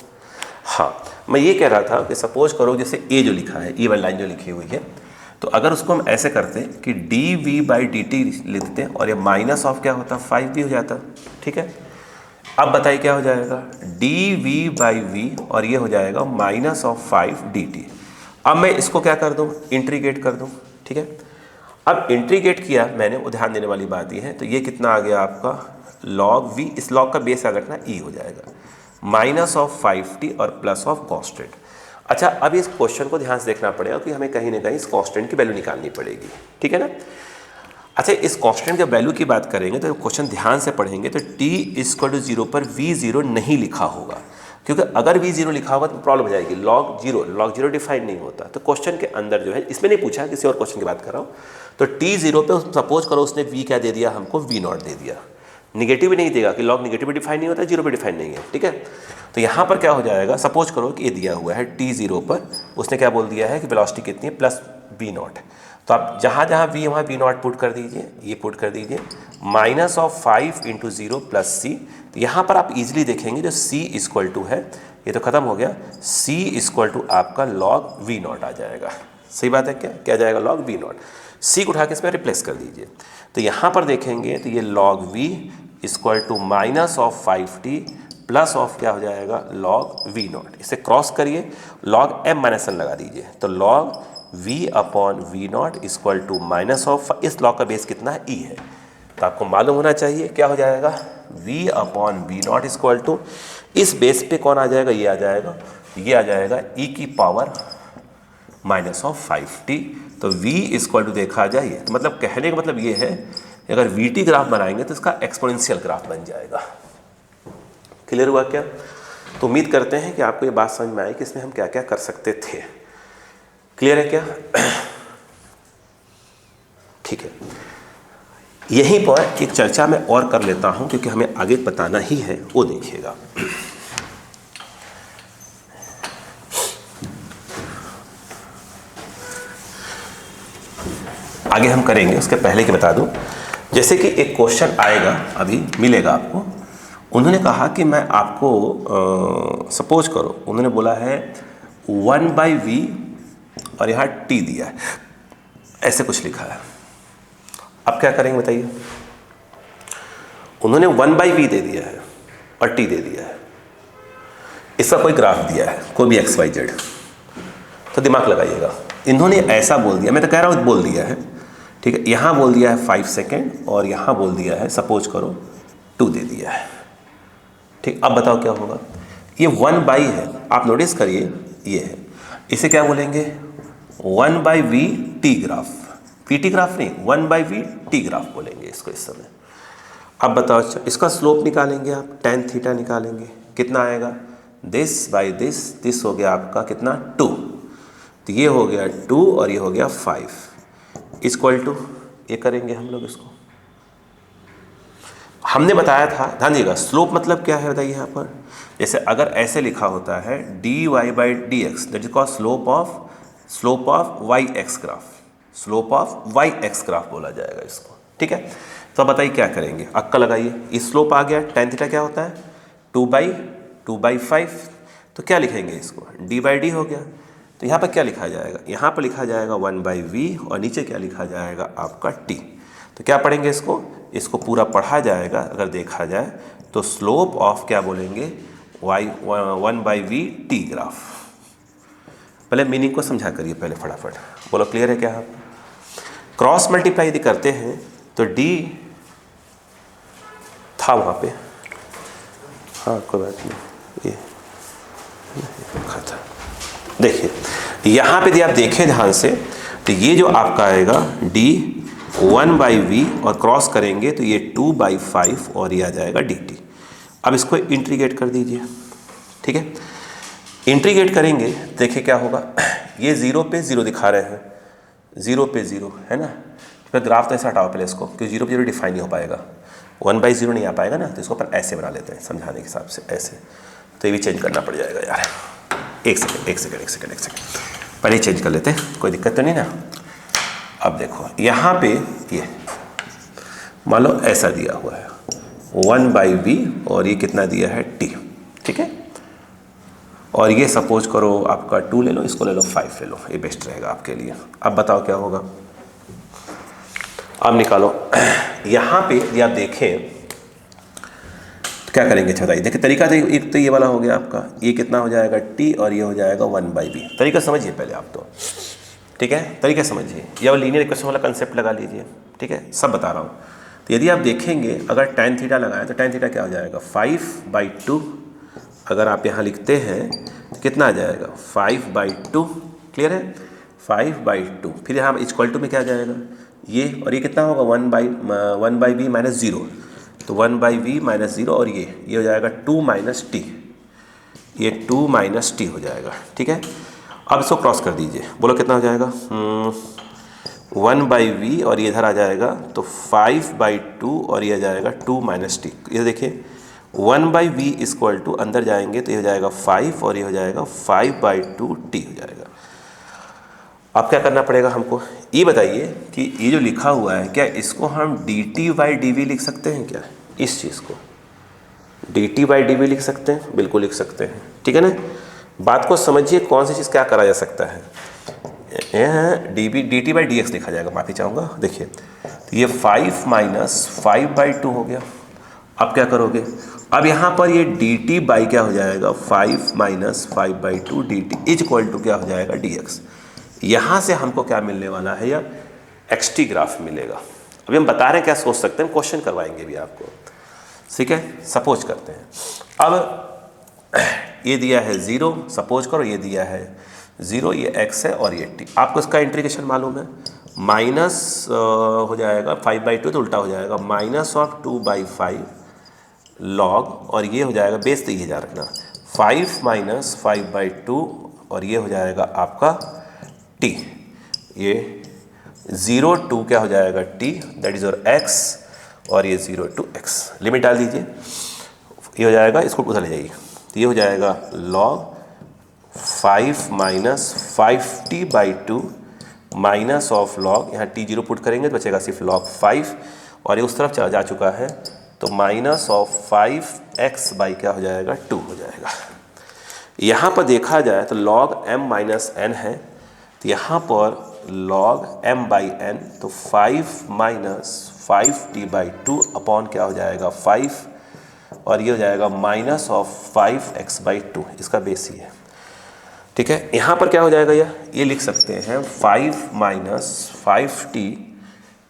हाँ मैं ये कह रहा था कि सपोज करो जैसे a जो लिखा है, ये वाली लाइन जो लिखी हुई है, तो अगर उसको हम ऐसे करते कि dv/dt लिखते और ये माइनस ऑफ क्या होता, 5v हो जाता। ठीक है, अब बताइए क्या हो जाएगा, dv/v, और ये हो जाएगा -5dt। अब मैं इसको क्या कर दूं, इंटीग्रेट कर दूं। ठीक है, अब इंटीग्रेट किया मैंने, वो ध्यान देने वाली बात ये है, तो ये कितना आ गया आपका log v, इस log का बेस याद रखना e हो जाएगा, -5t और प्लस ऑफ कॉन्स्टेंट। अच्छा, अब इस क्वेश्चन को ध्यान से देखना पड़ेगा कि हमें कहीं ना कहीं इस कांस्टेंट की वैल्यू निकालनी पड़ेगी। ठीक है ना। अच्छा, इस कांस्टेंट के वैल्यू की बात करेंगे तो क्वेश्चन ध्यान से पढ़ेंगे तो t = 0 पर v0 नहीं लिखा होगा, क्योंकि अगर v0 लिखा होगा तो प्रॉब्लम हो जाएगी। log 0 डिफाइन नहीं होता, तो क्वेश्चन के अंदर जो है, इसमें नहीं पूछा, किसी और क्वेश्चन की बात कर रहा हूँ, तो t0 पे सपोज करो उसने v क्या दे दिया हमको, v0 दे दिया। निगेटिव भी नहीं देगा कि लॉग निगेटिव भी डिफाइन नहीं होता, 0 भी डिफाइन नहीं है। ठीक है, तो यहाँ पर क्या हो जाएगा, सपोज करो कि ये दिया हुआ है t0 पर, उसने क्या बोल दिया है कि वेलोसिटी कितनी है, +v0। तो आप जहाँ जहाँ v वहाँ v0 पुट कर दीजिए, ये पुट कर दीजिए, -5 × 0 + c। तो यहाँ पर आप इजीली देखेंगे जो c = है, ये तो खत्म हो गया, c = आपका log v0 आ जाएगा। सही बात है क्या आ जाएगा, log v0। c को उठा के इसमें रिप्लेस कर दीजिए, तो यहाँ पर देखेंगे तो ये log v = -5t plus of क्या हो जाएगा, log v0। इसे क्रॉस करिए, log m - n लगा दीजिए, तो log v upon v not equal to minus of, इस लॉ का बेस कितना है, e है, तो आपको मालूम होना चाहिए क्या हो जाएगा, v upon v not equal to, इस बेस पे कौन आ जाएगा, ये आ जाएगा, ये आ जाएगा e की पावर माइनस ऑफ 5t। तो v इक्वल टू देखा जाए, तो मतलब कहने का मतलब ये है अगर vt ग्राफ बनाएंगे तो इसका एक्सपोनेंशियल ग्राफ बन जाएगा। क्लियर हुआ क्या? तो उम्मीद करते हैं कि आपको ये बात समझ में आई कि इसमें हम क्या क्या कर सकते थे। क्लियर है क्या? ठीक है, यहीं पर एक चर्चा मैं और कर लेता हूं क्योंकि हमें आगे बताना ही है, वो देखिएगा। आगे हम करेंगे, उसके पहले कि बता दूं, जैसे कि एक क्वेश्चन आएगा, अभी मिलेगा आपको, उन्होंने कहा कि मैं आपको सपोज करो, उन्होंने बोला है 1/v और यहाँ t दिया है, ऐसे कुछ लिखा है। अब क्या करेंगे बताइए? उन्होंने 1/v दे दिया है और t दे दिया है, इसका कोई ग्राफ दिया है, कोई भी xyz, तो दिमाग लगाइएगा। इन्होंने ऐसा बोल दिया, मैं तो कह रहा हूँ बोल दिया है, ठीक है, यहाँ बोल दिया है 5 सेकेंड और यहाँ बोल दिया है सपोज करो 2 दे दिया है। ठीक, अब बताओ क्या होगा? ये 1/, है, आप नोटिस करिए, ये है, इसे क्या बोलेंगे, 1/v t graph, vt graph नहीं, 1/v t ग्राफ बोलेंगे इसको इस समय। अब बताओ, अच्छा इसका स्लोप निकालेंगे आप, tan थीटा निकालेंगे, कितना आएगा, दिस बाई दिस हो गया आपका कितना 2, तो ये हो गया 2 और ये हो गया 5 इक्वल टू, ये करेंगे हम लोग इसको, हमने बताया था, ध्यान दीजिएगा, स्लोप मतलब क्या है बताइए यहाँ पर, जैसे अगर ऐसे लिखा होता है dy/dx, that is called slope of y x graph, slope of y x graph बोला जाएगा इसको। ठीक है, तो अब बताइए क्या करेंगे, अक्का लगाइए, इस स्लोप आ गया, tan थीटा क्या होता है 2/5, तो क्या लिखेंगे इसको, d/d हो गया, तो यहाँ पर क्या लिखा जाएगा, यहाँ पर लिखा जाएगा 1/v और नीचे क्या लिखा जाएगा आपका t। तो क्या पढ़ेंगे इसको पूरा पढ़ा जाएगा, अगर देखा जाए तो स्लोप ऑफ क्या बोलेंगे, 1/v t ग्राफ। पहले मीनिंग को समझा करिए पहले फटाफट, बोलो क्लियर है क्या? आप क्रॉस मल्टीप्लाई यदि करते हैं तो d था वहाँ पे, हाँ कोई बात नहीं, ये रखा था, देखिए यहाँ पे यदि आप देखें ध्यान से तो ये जो आपका आएगा d 1/v और क्रॉस करेंगे तो ये 2/5 और ये आ जाएगा dt। अब इसको इंटीग्रेट कर दीजिए, ठीक है, इंटीग्रेट करेंगे देखिए क्या होगा, ये 0 पे 0 दिखा रहे हैं, 0 पे 0 है ना, फिर ग्राफ तो ऐसा हटाओ पहले इसको, क्योंकि 0 पे 0 डिफाइन नहीं हो पाएगा, 1/0 नहीं आ पाएगा ना, तो इसको पर ऐसे बना लेते हैं समझाने के हिसाब से, ऐसे, तो ये भी चेंज करना पड़ जाएगा यार, एक सेकेंड पहले चेंज कर लेते हैं, कोई दिक्कत तो नहीं ना। अब देखो यहाँ पे ये मान लो ऐसा दिया हुआ है 1/v और ये कितना दिया है t, ठीक है, और ये सपोज करो आपका 2 ले लो, इसको ले लो 5 ले लो, ये बेस्ट रहेगा आपके लिए। अब बताओ क्या होगा, अब निकालो यहाँ पे यदि आप देखें तो क्या करेंगे, अच्छा बताइए, देखिए तरीका तो एक तो ये वाला हो गया आपका, ये कितना हो जाएगा t और ये हो जाएगा 1/v। तरीका समझिए पहले आप तो, ठीक है, तरीका समझिए, या वो लीनियर इक्वेशन वाला कंसेप्ट लगा लीजिए, ठीक है, सब बता रहा हूँ। तो यदि आप देखेंगे अगर tan थीटा लगाएं तो tan थीटा क्या हो जाएगा 5/2, अगर आप यहाँ लिखते हैं तो कितना आ जाएगा 5/2, क्लियर है, 5/2, फिर यहाँ इक्वल टू में क्या आ जाएगा ये, और ये कितना होगा 1/v माइनस 0, तो 1/v माइनस 0 और ये हो जाएगा 2 - t, ये 2 - t हो जाएगा, ठीक है। अब इसको क्रॉस कर दीजिए, बोलो कितना हो जाएगा 1/v और ये इधर आ जाएगा तो 5/2 और ये आ जाएगा 2 - t, ये देखिए 1/v इक्वल टू अंदर जाएंगे तो ये हो जाएगा 5 और ये हो जाएगा 5/2 t हो जाएगा। अब क्या करना पड़ेगा हमको, ये बताइए कि ये जो लिखा हुआ है क्या इसको हम dt/dv लिख सकते हैं क्या, इस चीज़ को dt/dv लिख सकते हैं, बिल्कुल लिख सकते हैं, ठीक है ना। बात को समझिए कौन सी चीज़ क्या करा जा सकता है, dt/dx लिखा जाएगा, माफ़ी चाहूँगा, देखिए तो ये 5 - 5/2 हो गया। अब क्या करोगे, अब यहाँ पर ये dt बाई क्या हो जाएगा 5 - 5/2 dt इज इक्वल टू क्या हो जाएगा dx, यहाँ से हमको क्या मिलने वाला है, या एक्स टी ग्राफ मिलेगा। अभी हम बता रहे हैं क्या सोच सकते हैं, क्वेश्चन करवाएंगे भी आपको, ठीक है। सपोज करते हैं, अब ये दिया है 0, सपोज करो ये दिया है 0, ये x है और ये t। आपको इसका इंटीग्रेशन मालूम है, माइनस हो जाएगा 5/2 तो उल्टा हो जाएगा -2/5 लॉग, और ये हो जाएगा बेस तो ये जा रखना 5 - 5/2, और ये हो जाएगा आपका t। ये 0 to क्या हो जाएगा t, that is your x, और ये 0 to x। लिमिट डाल दीजिए, ये हो जाएगा, इसको उधर ले जाइए, तो ये हो जाएगा log 5 - 5t/2 minus of log, यहाँ t 0 पुट करेंगे तो बचेगा सिर्फ log 5, और ये उस तरफ चला जा चुका है तो -5x बाई क्या हो जाएगा 2 हो जाएगा। यहाँ पर देखा जाए तो log m - n है, तो यहाँ पर log m/n, तो 5 - 5t/2 अपॉन क्या हो जाएगा 5, और ये हो जाएगा -5x/2, इसका बेस ही है, ठीक है। यहाँ पर क्या हो जाएगा, ये लिख सकते हैं 5 - 5t,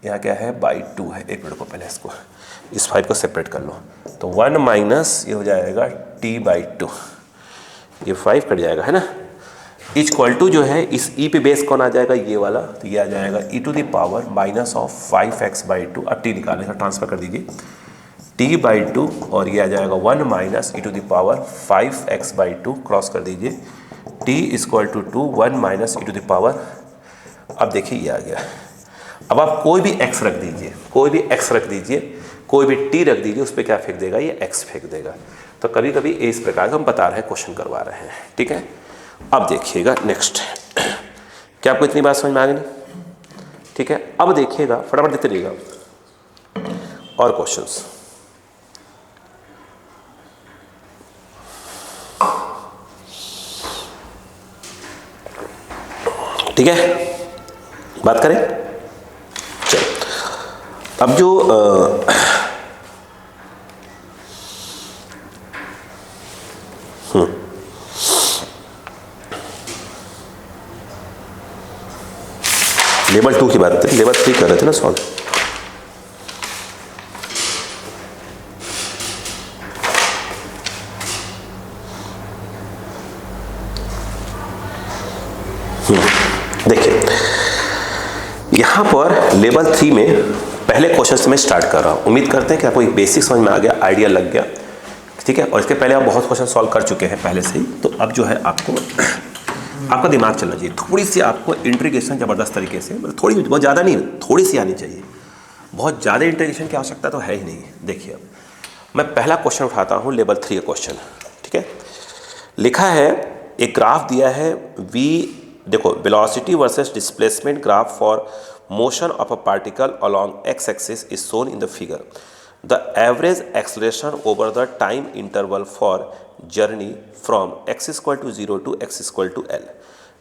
यहाँ क्या है /2 है। एक मिनट को पहले इसको, इस 5 को सेपरेट कर लो, तो 1 माइनस ये हो जाएगा t/2, ये 5 कट जाएगा है ना, इक्वल टू जो है इस e पे बेस कौन आ जाएगा, ये वाला, तो ये आ जाएगा e⁻ -5x/2। अब t निकालने का ट्रांसफर कर दीजिए t/2, और ये आ जाएगा 1 - e⁻5x/2, क्रॉस कर दीजिए t = 2, 1 - e⁻। अब देखिए ये आ गया। अब आप कोई भी x रख दीजिए, कोई भी x रख दीजिए, कोई भी t रख दीजिए, उस पर क्या फेंक देगा, ये x फेंक देगा। तो कभी कभी इस प्रकार का हम बता रहे हैं, क्वेश्चन करवा रहे हैं, ठीक है। अब देखिएगा नेक्स्ट, क्या आपको इतनी बात समझ में आ गई, ठीक है। अब देखिएगा, फटाफट देते रहिएगा और क्वेश्चंस, ठीक है। बात करें, चलो अब जो लेवल 2 की बात थी, लेवल 3 कर रहे थे ना सॉल्व। देखिए यहाँ पर लेवल 3 में पहले क्वेश्चन से मैं स्टार्ट कर रहा हूँ। उम्मीद करते हैं कि आपको एक बेसिक समझ में आ गया, आइडिया लग गया, ठीक है। और इसके पहले आप बहुत क्वेश्चन सॉल्व कर चुके हैं पहले से ही, तो अब जो है आपका दिमाग चलना चाहिए। थोड़ी सी आपको इंटीग्रेशन ज़बरदस्त तरीके से, मतलब थोड़ी, बहुत ज़्यादा नहीं, थोड़ी सी आनी चाहिए। बहुत ज़्यादा इंटीग्रेशन की आवश्यकता तो है ही नहीं। देखिए अब मैं पहला क्वेश्चन उठाता हूँ, लेवल 3 का क्वेश्चन, ठीक है। लिखा है, एक ग्राफ दिया है v, देखो velocity versus displacement graph for motion of a particle along x axis is shown in the figure. The average acceleration over the time interval for journey from x = 0 to x = l।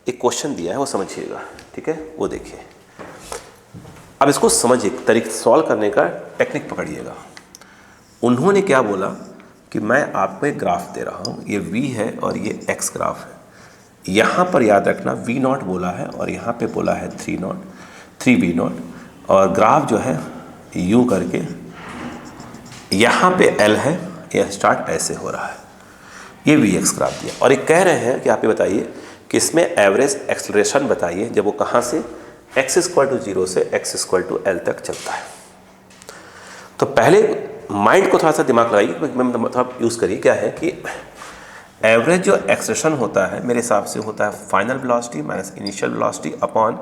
एक question दिया है, वो समझिएगा, ठीक है, वो देखिए। अब इसको समझिए, तरीके सॉल्व करने का टेक्निक पकड़िएगा। उन्होंने क्या बोला कि मैं आपको एक ग्राफ दे रहा हूँ, ये v है और ये x ग्राफ है। यहाँ पर याद रखना v0 बोला है और यहाँ पे बोला है 3v0, और ग्राफ जो है यूँ करके यहाँ पे l है, यह स्टार्ट ऐसे हो रहा है। ये vx ग्राफ दिया, और ये कह रहे हैं कि आप ये बताइए कि इसमें एवरेज एक्सेलरेशन बताइए जब वो कहाँ से x = 0 से x = l तक चलता है। तो पहले माइंड को थोड़ा सा दिमाग लगाइए, मतलब यूज़ करिए। क्या है कि एवरेज जो एक्सेलरेशन होता है मेरे हिसाब से होता है final velocity minus initial velocity upon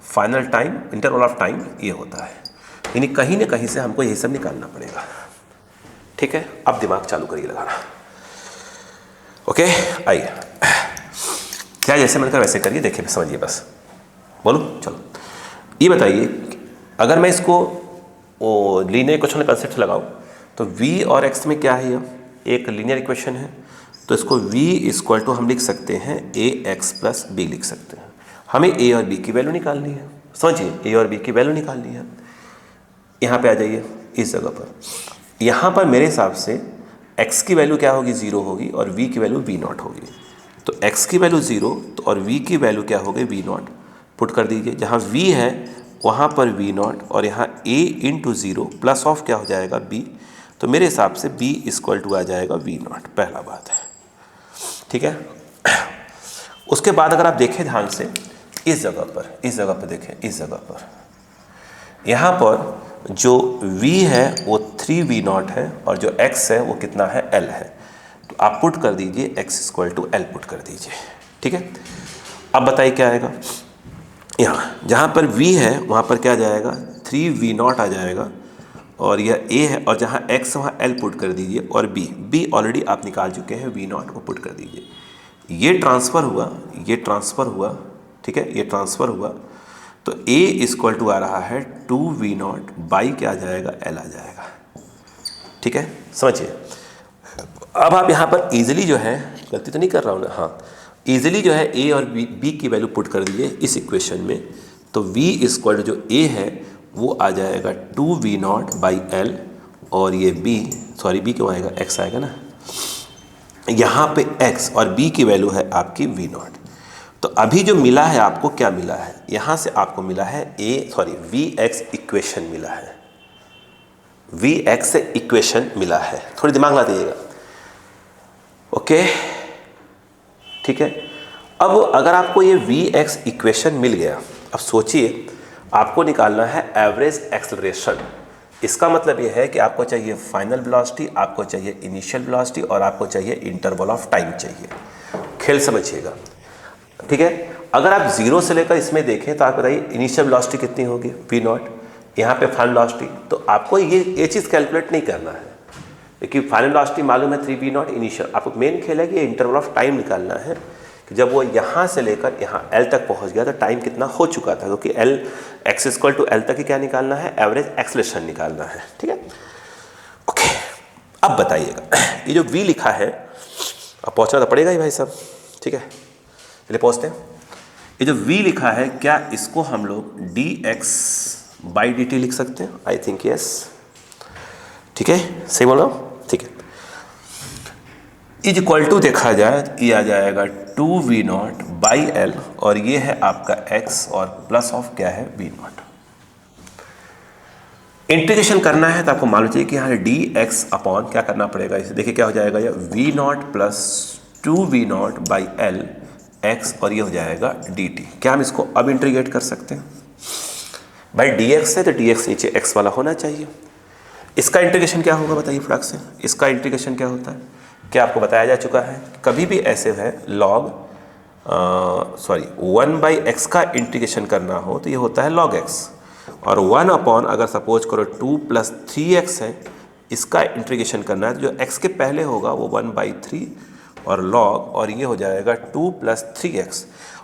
final time, interval of time, ये होता है। यानी कहीं ना कहीं से हमको यही सब निकालना पड़ेगा, ठीक है। अब दिमाग चालू करिए लगाना, ओके। आइए, क्या जैसे मैंने कहा वैसे करिए, देखिए समझिए, बस बोलो। चलो ये बताइए, अगर मैं इसको लीनियर इक्वेशन का कंसेप्ट लगाऊं तो v और x में क्या है, एक लीनियर इक्वेशन है, तो इसको v = हम लिख सकते हैं ax + b लिख सकते हैं। हमें a और b की वैल्यू निकालनी है, समझिए, a और b की वैल्यू निकालनी है। यहाँ पे आ जाइए इस जगह पर। यहाँ पर मेरे हिसाब से x की वैल्यू क्या होगी, 0 होगी, और v की वैल्यू v0 होगी। तो x की वैल्यू 0 तो और v की वैल्यू क्या होगी, v0, पुट कर दीजिए, जहाँ v है वहाँ पर v नॉट और यहाँ a इंटू 0 प्लस ऑफ क्या हो जाएगा b, तो मेरे हिसाब से b इक्वल टू आ जाएगा v नॉट, पहला बात है, ठीक है। उसके बाद अगर आप देखें ध्यान से इस जगह पर देखें, इस जगह पर यहाँ पर जो v है वो 3v नॉट है और जो x है वो कितना है, l है। तो आप पुट कर दीजिए x equal to l put कर दीजिए, ठीक है। अब बताइए क्या आएगा, यहाँ जहाँ पर v है वहाँ पर क्या जाएगा, 3v नॉट आ जाएगा और यह a है, और जहाँ x वहाँ l पुट कर दीजिए और b ऑलरेडी आप निकाल चुके हैं, v नॉट को पुट कर दीजिए। ये ट्रांसफ़र हुआ, ठीक है, ये ट्रांसफ़र हुआ, तो a इक्वल टू आ रहा है 2v नॉट बाई क्या आ जाएगा, l आ जाएगा, ठीक है, समझिए। अब आप यहाँ पर इजीली जो है, गलती तो नहीं कर रहा हूँ ना, हाँ, इजीली जो है a और b की वैल्यू पुट कर दीजिए इस इक्वेशन में, तो v इक्वल टू जो a है वो आ जाएगा 2v नॉट बाई l और ये b क्यों आएगा, x आएगा ना, यहाँ पे x और b की वैल्यू है आपकी v नॉट। तो अभी जो मिला है आपको, क्या मिला है, यहाँ से आपको मिला है vx इक्वेशन मिला है, vx इक्वेशन मिला है, थोड़ी दिमाग लगा दीजिएगा, ओके, ठीक है। अब अगर आपको ये vx इक्वेशन मिल गया, अब सोचिए आपको निकालना है एवरेज एक्सेलरेशन। इसका मतलब ये है कि आपको चाहिए फाइनल वेलोसिटी, आपको चाहिए इनिशियल वेलोसिटी और आपको चाहिए इंटरवल ऑफ टाइम चाहिए। खेल समझिएगा, ठीक है। अगर आप 0 से लेकर इसमें देखें तो आप बताइए इनिशियल वेलोसिटी कितनी होगी, v नॉट, यहाँ पे फाइनल वेलोसिटी, तो आपको ये चीज़ कैलकुलेट नहीं करना है क्योंकि फाइनल वेलोसिटी मालूम है 3v नॉट इनिशियल। आपको मेन खेल है कि इंटरवल ऑफ टाइम निकालना है कि जब वो यहाँ से लेकर यहाँ l तक पहुँच गया तो टाइम कितना हो चुका था, क्योंकि l x equal to l तक ही क्या निकालना है, एवरेज एक्सेलरेशन निकालना है, ठीक है, ओके। अब बताइएगा ये जो v लिखा है, अब पहुँचना तो पड़ेगा ही भाई साहब, ठीक है, चलिए पहुँचते हैं। ये जो v लिखा है, क्या इसको हम लोग dx बाई dt लिख सकते हैं, आई थिंक यस, ठीक है, सही बोल रहा हूँ, ठीक है। इज इक्वल टू देखा जाए ये आ जाएगा 2v नॉट बाई l और ये है आपका x और प्लस ऑफ क्या है, v नॉट। इंटीग्रेशन करना है तो आपको मालूम चाहिए कि यहाँ dx अपॉन क्या करना पड़ेगा, इसे देखिए क्या हो जाएगा, ये v not plus 2v not by l x और ये हो जाएगा dt। क्या हम इसको अब इंटीग्रेट कर सकते हैं, भाई dx है तो dx नीचे x वाला होना चाहिए। इसका इंटीग्रेशन क्या होगा बताइए फटाक से, इसका इंटीग्रेशन क्या होता है, क्या आपको बताया जा चुका है, कभी भी ऐसे है log 1/x का इंटीग्रेशन करना हो तो ये होता है log x, और 1 अपॉन अगर सपोज करो 2 + 3x है, इसका इंटीग्रेशन करना है तो जो x के पहले होगा वो 1/3 और log, और ये हो जाएगा 2 + 3x,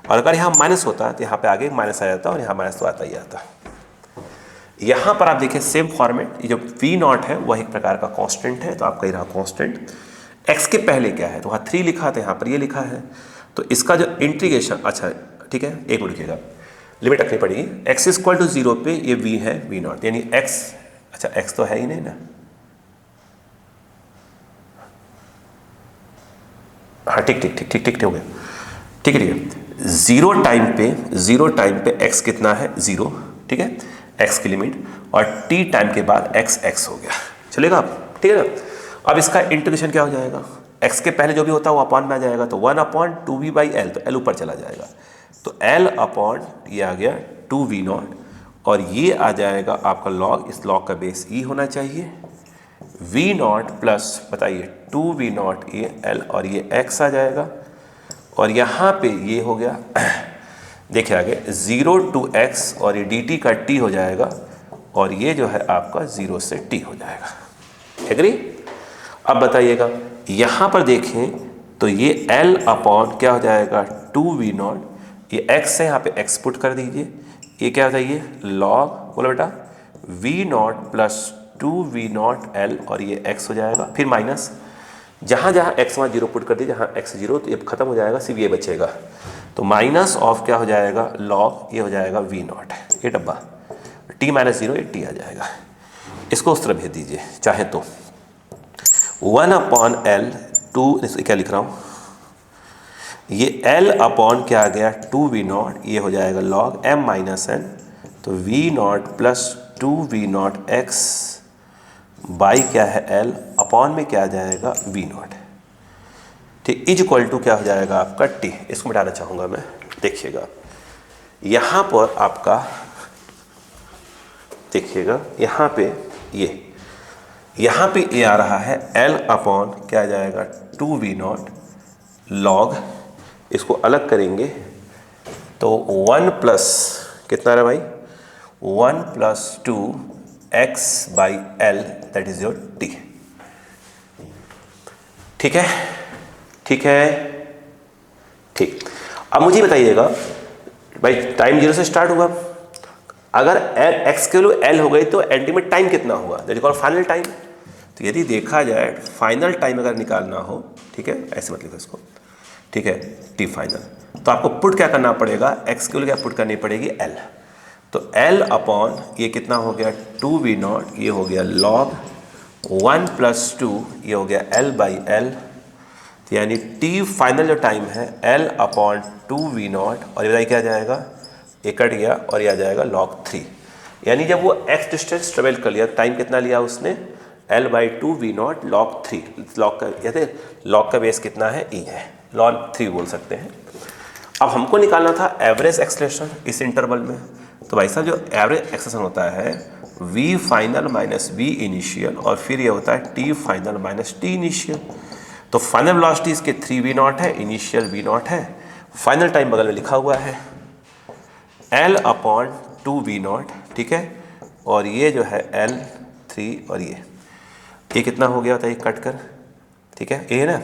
और अगर यहाँ माइनस होता तो यहाँ पे आगे माइनस आ जाता और यहाँ माइनस तो आता ही आता। यहाँ पर आप देखिए सेम फॉर्मेट, ये जो v नॉट है वह एक प्रकार का कांस्टेंट है, तो आपका ये रहा कांस्टेंट, x के पहले क्या है तो वहाँ 3 लिखा था, यहाँ पर ये लिखा है, तो इसका जो इंटीग्रेशन, अच्छा ठीक है, एक मिनट रुकिएगा, लिमिट रखनी पड़ेगी, x इक्वल टू 0 पे ये v है v नॉट, यानी x, अच्छा x तो है ही नहीं ना, हाँ ठीक हो गया, ठीक है, 0 टाइम पे x कितना है 0, ठीक है, x की लिमिट, और t टाइम के बाद x हो गया, चलेगा आप, ठीक है ना। अब इसका इंटीग्रेशन क्या हो जाएगा, x के पहले जो भी होता है वो अपॉन में आ जाएगा, तो 1/2v/l, तो l ऊपर चला जाएगा, तो l अपॉन ये आ गया 2v नॉट, और ये आ जाएगा आपका log, इस log का बेस e होना चाहिए, v नॉट प्लस बताइए 2v नॉट ये l और ये x आ जाएगा, और यहाँ पे ये हो गया देखिए आगे 0 to x और ये dt का t हो जाएगा, और ये जो है आपका 0 से t हो जाएगा, एग्री। अब बताइएगा यहाँ पर देखें तो ये l अपॉन क्या हो जाएगा 2v नॉट, ये x है यहाँ पे x पुट कर दीजिए, ये क्या होता है ये log, बोलो बेटा, v not plus 2v not l और ये x हो जाएगा, फिर माइनस, जहाँ जहाँ x वहाँ 0 पुट कर दीजिए, जहाँ x 0 तो ये खत्म हो जाएगा, सिर्फ ये बचेगा, तो माइनस ऑफ क्या हो जाएगा log, ये हो जाएगा v नॉट, ये डब्बा t - 0 ये t आ जाएगा, इसको उस तरह भेज दीजिए चाहे तो 1/l 2, क्या लिख रहा हूँ, ये L अपॉन क्या आ गया 2V0, ये हो जाएगा log m माइनस n, तो V0 plus 2V0 x by क्या है L अपॉन में क्या आ जाएगा V0, ठीक, इज इक्वल टू क्या हो जाएगा आपका T। इसको मिटाना चाहूँगा मैं, देखिएगा यहाँ पर आपका, देखिएगा यहाँ पे यहाँ पे ये आ रहा है L अपॉन क्या आ जाएगा 2V0 log, इसको अलग करेंगे तो 1 प्लस कितना रहा भाई 1 plus 2x by L, that is your T। ठीक है, ठीक है, ठीक। अब मुझे बताइएगा भाई टाइम 0 से स्टार्ट हुआ, अगर x की वैल्यू L हो गई तो अल्टीमेट टाइम कितना हुआ, that is called final time. तो यदि देखा जाए फाइनल टाइम अगर निकालना हो, ठीक है, ऐसे मतलब इसको, ठीक है, T फाइनल, तो आपको पुट क्या करना पड़ेगा, x की वैल्यू क्या पुट करनी पड़ेगी L, तो L अपॉन ये कितना हो गया 2V0, ये हो गया log 1 प्लस 2, ये हो गया L बाई L, यानी T फाइनल जो टाइम है L अपॉन 2V0, और ये बताइए क्या आ जाएगा, ये कट गया और ये आ जाएगा log 3, यानी जब वो x डिस्टेंस ट्रेवल कर लिया टाइम कितना लिया उसने L by 2V0 log 3, log का कहते log का बेस कितना है e है, log 3 बोल सकते हैं। अब हमको निकालना था एवरेज एक्सेलरेशन इस इंटरवल में, तो भाई साहब जो एवरेज एक्सेलरेशन होता है v final minus v initial, और फिर ये होता है t final minus t initial. तो फाइनल वेलोसिटी इसके 3V0 है, इनिशियल V0 है, फाइनल टाइम बगल में लिखा हुआ है L अपॉन 2V0, ठीक है, और ये जो है L3, और ये कितना हो गया बताइए कट कर, ठीक है, ये है ना।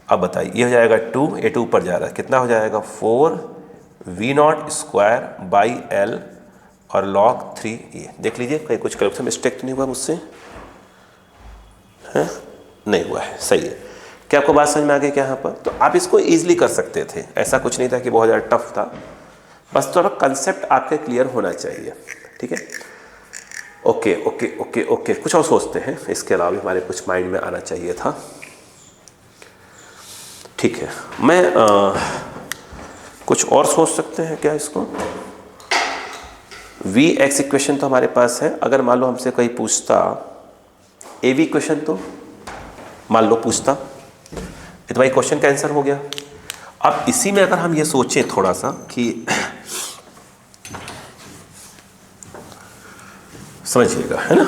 अब बताइए ये हो जाएगा 2, ये 2 ऊपर जा रहा है, कितना हो जाएगा 4V0 स्क्वायर बाई L और log 3, ये देख लीजिए कहीं कुछ कैलकुलेशन मिस्टेक तो नहीं हुआ मुझसे, है नहीं हुआ है, सही है। क्या आपको बात समझ में आ गई क्या यहाँ पर? तो आप इसको ईजिली कर सकते थे, ऐसा कुछ नहीं था कि बहुत ज़्यादा टफ था, बस थोड़ा कंसेप्ट आपके क्लियर होना चाहिए, ठीक है। ओके ओके ओके ओके, कुछ और सोचते हैं, इसके अलावा भी हमारे कुछ माइंड में आना चाहिए था, ठीक है। मैं कुछ और सोच सकते हैं क्या इसको, वी एक्स इक्वेशन तो हमारे पास है, अगर मान लो हमसे कोई पूछता ए वी इक्वेशन, तो मान लो पूछता, तो भाई क्वेश्चन का आंसर हो गया। अब इसी में अगर हम ये सोचें थोड़ा सा कि समझिएगा, है ना,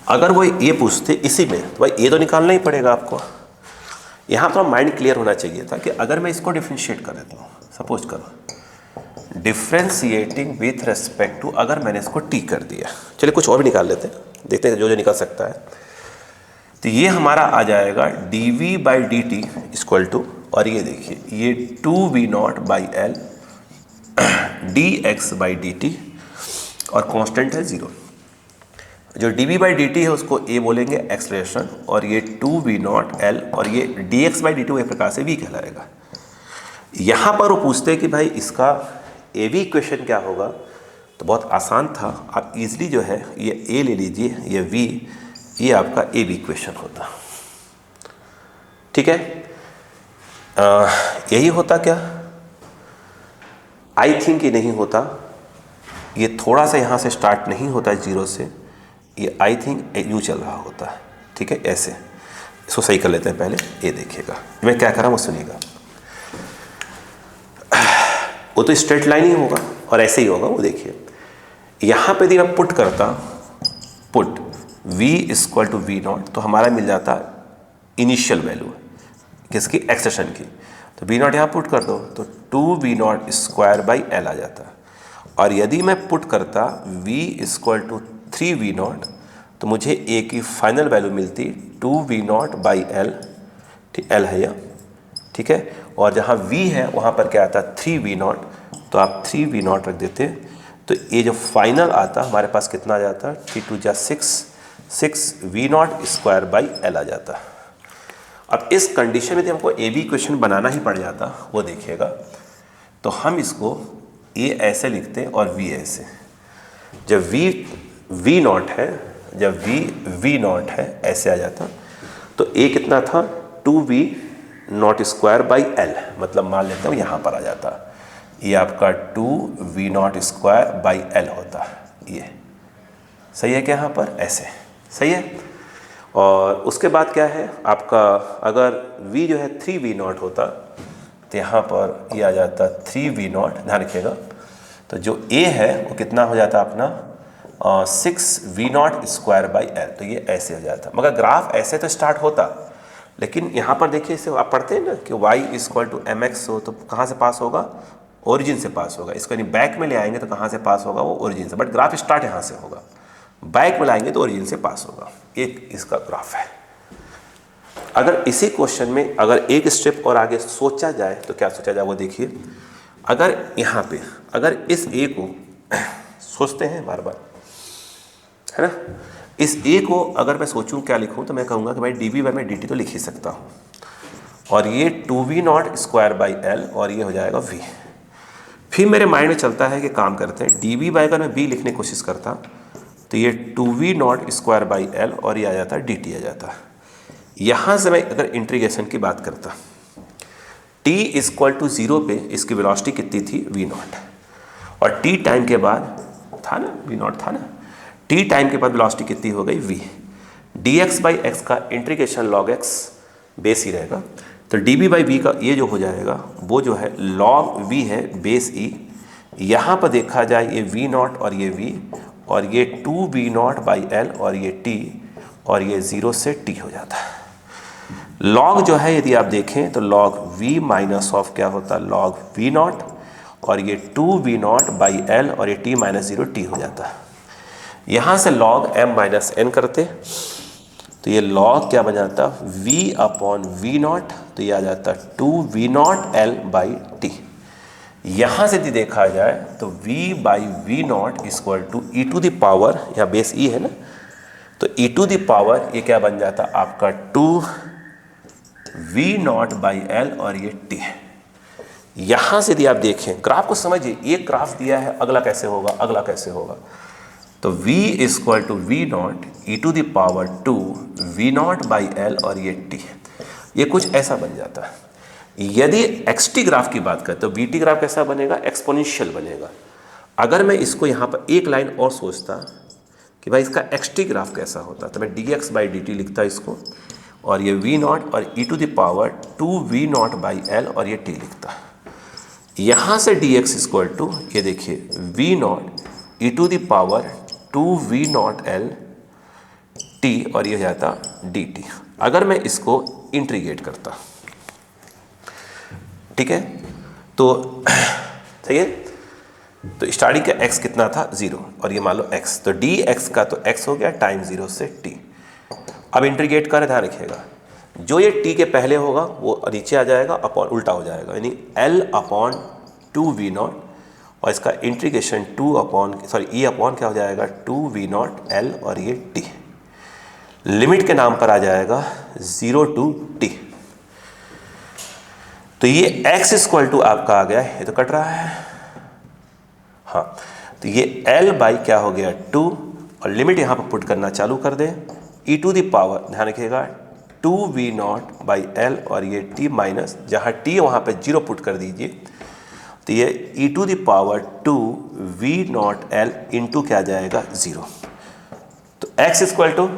अगर वो ये पूछते इसी में, तो भाई ये तो निकालना ही पड़ेगा आपको। यहाँ थोड़ा माइंड क्लियर होना चाहिए था कि अगर मैं इसको डिफ्रेंशिएट कर देता हूँ, सपोज करो डिफ्रेंशिएटिंग विथ रेस्पेक्ट टू, अगर मैंने इसको टी कर दिया, चलिए कुछ और भी निकाल लेते हैं, देखते हैं जो जो निकल सकता है। तो ये हमारा आ जाएगा dv by d t equal to, और ये देखिए ये 2V0 by L dx by d t, और कांस्टेंट है 0। जो dv बाई डी टी है उसको a बोलेंगे एक्सलेशन, और ये 2V0 L, और ये dx बाई डी टी एक प्रकार से v कहलाएगा। यहाँ पर वो पूछते हैं कि भाई इसका a v इक्वेशन क्या होगा, तो बहुत आसान था, आप इजीली जो है ये a ले लीजिए, ये v, ये आपका ए बी इक्वेशन होता, ठीक है। यही होता क्या, आई थिंक ये नहीं होता, ये थोड़ा सा यहाँ से स्टार्ट नहीं होता है 0 से, ये आई थिंक यूँ चल रहा होता है, ठीक है, ऐसे। इसको सही कर लेते हैं पहले, ये देखिएगा मैं क्या कर रहा हूँ, वो सुनिएगा। वो तो स्ट्रेट लाइन ही होगा और ऐसे ही होगा, वो देखिए यहाँ पे यदि मैं पुट करता, put v equal to V0, तो हमारा मिल जाता इनिशियल वैल्यू किसकी, एक्सेशन की, तो V0 यहाँ पुट कर दो तो 2V0 स्क्वायर बाई L आ जाता। और यदि मैं पुट करता v इक्वल टू 3V0, तो मुझे a की फाइनल वैल्यू मिलती 2V0 बाई L, ठीक, L है यह, ठीक है, और जहाँ v है वहाँ पर क्या आता 3V0, तो आप 3V0 रख देते, तो ये जो फाइनल आता हमारे पास कितना आ जाता, 3 2 जा 6V0 स्क्वायर बाई L आ जाता। अब इस कंडीशन में हमको ए बी इक्वेशन बनाना ही पड़ जाता, वो देखिएगा, तो हम इसको ए ऐसे लिखते और v ऐसे। जब V0 है, जब V0 है ऐसे आ जाता, तो a कितना था 2V not square by L, मतलब मान लेता हूँ यहाँ पर आ जाता, ये आपका 2v0 स्क्वायर बाई एल होता, ये सही है क्या यहाँ पर, ऐसे सही है। और उसके बाद क्या है आपका, अगर v जो है 3v0 होता तो यहाँ पर ये आ जाता 3v0, ध्यान रखिएगा। तो जो a है वो कितना हो जाता अपना 6v0 स्क्वायर बाई एल, तो ये ऐसे हो जाता। मगर ग्राफ ऐसे तो स्टार्ट होता, लेकिन यहाँ पर देखिए इसे आप पढ़ते हैं ना कि y इक्वल टू mx हो, तो कहाँ से पास होगा, ओरिजिन से पास होगा। इसको नहीं बैक में ले आएंगे तो कहाँ से पास होगा, वो ओरिजिन से, बट ग्राफ स्टार्ट यहाँ से होगा, बैक में लाएंगे तो ओरिजिन से पास होगा। एक इसका ग्राफ है। अगर इसी क्वेश्चन में अगर एक स्टेप और आगे सोचा जाए तो क्या सोचा जाए वो देखिए। अगर यहाँ पे अगर इस ए को सोचते हैं बार बार, है ना, इस ए को अगर मैं सोचूं क्या लिखूं, तो मैं कहूँगा कि भाई डी वी बाई में डी टी तो लिख ही सकता हूँ, और ये 2v0 स्क्वायर बाई एल, और ये हो जाएगा v। फिर मेरे माइंड में चलता है कि काम करते हैं, डी वी बाई अगर मैं b लिखने की कोशिश करता तो ये 2v0 स्क्वायर बाई एल, और ये आ जाता डी टी आ जाता। यहाँ से मैं अगर इंटीग्रेशन की बात करता, t इक्वल टू 0 पे इसकी वेलोसिटी कितनी थी v0, और t टाइम के बाद था ना v0 था ना, t टाइम के बाद वेलोसिटी कितनी हो गई v। dx बाई एक्स का इंटीग्रेशन log x बेस ही रहेगा, तो डी बाई बी का ये जो हो जाएगा वो जो है log v है बेस e। यहाँ पर देखा जाए ये v0 और ये v, और ये 2v0 बाई एल, और ये t, और ये 0 से t हो जाता है। log जो है यदि आप देखें तो log v माइनस ऑफ क्या होता है, log v0, और ये 2v0 बाई एल, और ये t माइनस 0 t हो जाता है। यहाँ से log m माइनस n करते तो ये log क्या बन जाता, v अपॉन v0, तो ये आ जाता 2v0 l बाई t। यहाँ से यदि देखा जाए तो v by v0 equal to e to the power, यहाँ बेस e है ना, तो ई टू द पावर ये क्या बन जाता आपका 2v0 बाई एल, और ये t। यहाँ से यदि आप देखें ग्राफ को समझिए, ये ग्राफ दिया है, अगला कैसे होगा, अगला कैसे होगा, तो v equal to v0 e to the power 2v0 by l, और ये t, ये कुछ ऐसा बन जाता है। यदि xt ग्राफ की बात करें तो vt ग्राफ कैसा बनेगा, एक्सपोनेंशियल बनेगा। अगर मैं इसको यहाँ पर एक लाइन और सोचता कि भाई इसका xt ग्राफ कैसा होता, तो मैं dx बाई dt लिखता इसको, और ये v0 और e to the power 2v0 by l, और ये t लिखता। यहाँ से dx इक्वल टू ये देखिए v0 e to the power 2v0 l t, और ये जाता dt। अगर मैं इसको इंटीग्रेट करता, ठीक है, तो सही है, तो स्टार्टिंग का x कितना था 0, और ये मान लो x, तो dx का तो x हो गया टाइम 0 से t। अब इंटीग्रेट करें, ध्यान रखिएगा, जो ये t के पहले होगा वो नीचे आ जाएगा, अपॉन उल्टा हो जाएगा, यानी l अपॉन 2v0, और इसका इंटीग्रेशन e अपॉन क्या हो जाएगा 2v0 l, और ये t लिमिट के नाम पर आ जाएगा 0 टू t। तो ये x इक्वल टू आपका आ गया, ये तो कट रहा है, हाँ, तो ये l बाई क्या हो गया 2, और लिमिट यहाँ पर पुट करना चालू कर दें, e टू द पावर, ध्यान रखिएगा 2v0 बाई l, और ये t माइनस, जहाँ t वहाँ पे 0 पुट कर दीजिए, तो ये e to the power 2v0 l into क्या जाएगा 0। तो x इक्वल टू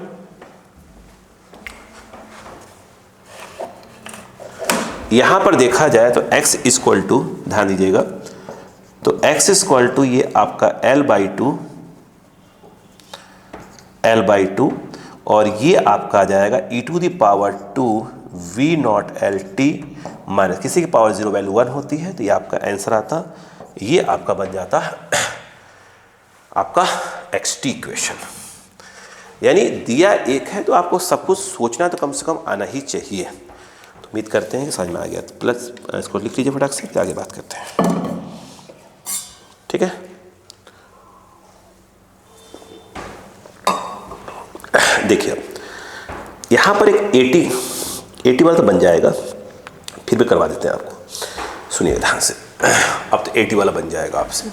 यहाँ पर देखा जाए तो x इक्वल टू, ध्यान दीजिएगा, तो x इक्वल टू ये आपका l बाई टू, और ये आपका आ जाएगा e to the power 2v0 l t minus, किसी की पावर 0 वैल्यू 1 होती है, तो ये आपका आंसर आता, ये आपका बन जाता आपका xt इक्वेशन। यानी दिया एक है तो आपको सब कुछ सोचना तो कम से कम आना ही चाहिए। तो उम्मीद करते हैं कि समझ में आ गया, प्लस इसको लिख लीजिए फटाक से, आगे बात करते हैं, ठीक है। देखिए यहाँ पर एक 80 वाला तो बन जाएगा, फिर भी करवा देते हैं आपको, सुनिए ध्यान से। अब तो 80 वाला बन जाएगा आपसे।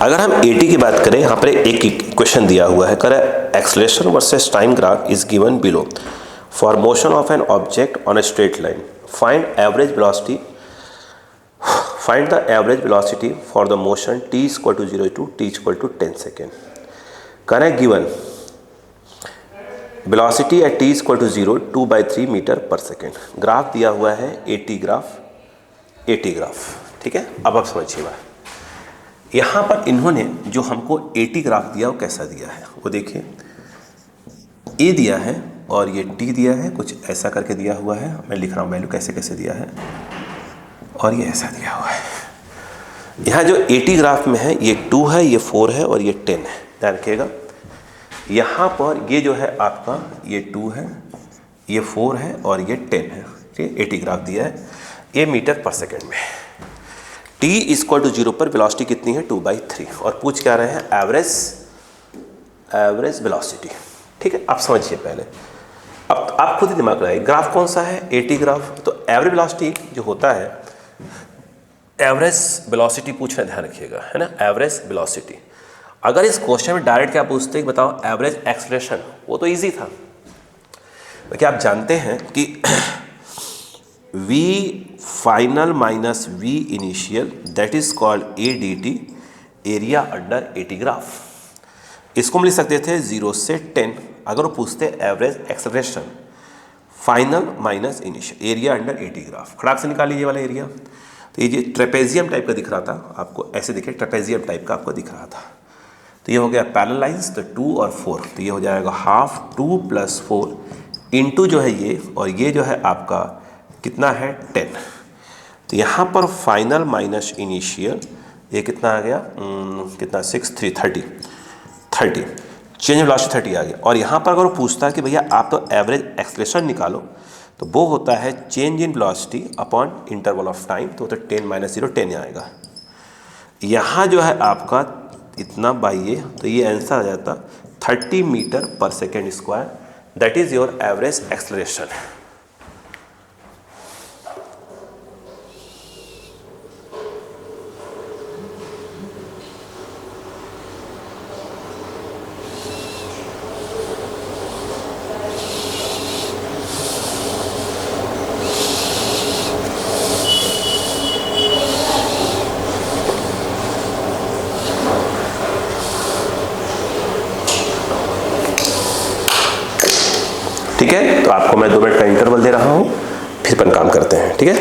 अगर हम AT की बात करें, यहाँ पर एक क्वेश्चन दिया हुआ है, कर acceleration versus time graph is given below for motion of an object on a straight line, find average velocity, find the average velocity for the motion t = 0 to t = 10 second. कर given velocity at t = 0 2/3 metre पर सेकेंड। Graph दिया हुआ है AT graph, ठीक है। अब आप समझिए बात, यहाँ पर इन्होंने जो हमको AT ग्राफ दिया वो कैसा दिया है, वो देखिए, A दिया है और ये T दिया है, कुछ ऐसा करके दिया हुआ है, मैं लिख रहा हूँ वैल्यू कैसे कैसे दिया है, और ये ऐसा दिया हुआ है। यहाँ जो AT ग्राफ में है ये 2 है, ये 4 है और ये 10 है, ध्यान रखिएगा। यहाँ पर ये जो है आपका ये 2 है, ये 4 है और ये 10 है, ठीक है। AT ग्राफ दिया है, ये मीटर पर सेकेंड में। t = 0 पर वेलोसिटी कितनी है, 2/3, और पूछ क्या रहे हैं, एवरेज वेलोसिटी, ठीक है। आप समझिए पहले, अब आप खुद ही दिमाग लगाइए, ग्राफ कौन सा है, AT ग्राफ। तो एवरेज वेलोसिटी जो होता है, एवरेज वेलोसिटी पूछ रहे, ध्यान रखिएगा, है ना, एवरेज वेलोसिटी। अगर इस क्वेश्चन में डायरेक्ट क्या पूछते हैं, बताओ एवरेज एक्सेलरेशन, वो तो इजी था। तो क्या आप जानते हैं कि v final minus v initial that is called ADT, area under AT graph. इसको हम लिख सकते थे 0 से 10, अगर वो पूछते average acceleration final minus initial area under AT graph, खड़ाक से निकालिए ये वाला एरिया। तो ये ट्रेपेजियम टाइप का दिख रहा था आपको, ऐसे देखिए ट्रेपेजियम टाइप का आपको दिख रहा था। तो ये हो गया पैरेलल लाइंस, तो 2 और 4, तो ये हो जाएगा हाफ 2 + 4 इंटू जो है ये, और ये जो है आपका कितना है 10। तो यहाँ पर फाइनल माइनस इनिशियल ये कितना आ गया, कितना 6 3 30 चेंज वेलोसिटी 30 आ गया। और यहाँ पर अगर वो पूछता है कि भैया आप तो एवरेज एक्सेलरेशन निकालो, तो वो होता है change in velocity upon interval of time, तो 10 - 0 10 आएगा। यहाँ जो है आपका इतना बाई ये, तो ये आंसर आ जाता 30 मीटर पर second square, that is your average acceleration. ठीक है, तो आपको मैं 2 मिनट का इंटरवल दे रहा हूँ, फिर अपन काम करते हैं, ठीक है।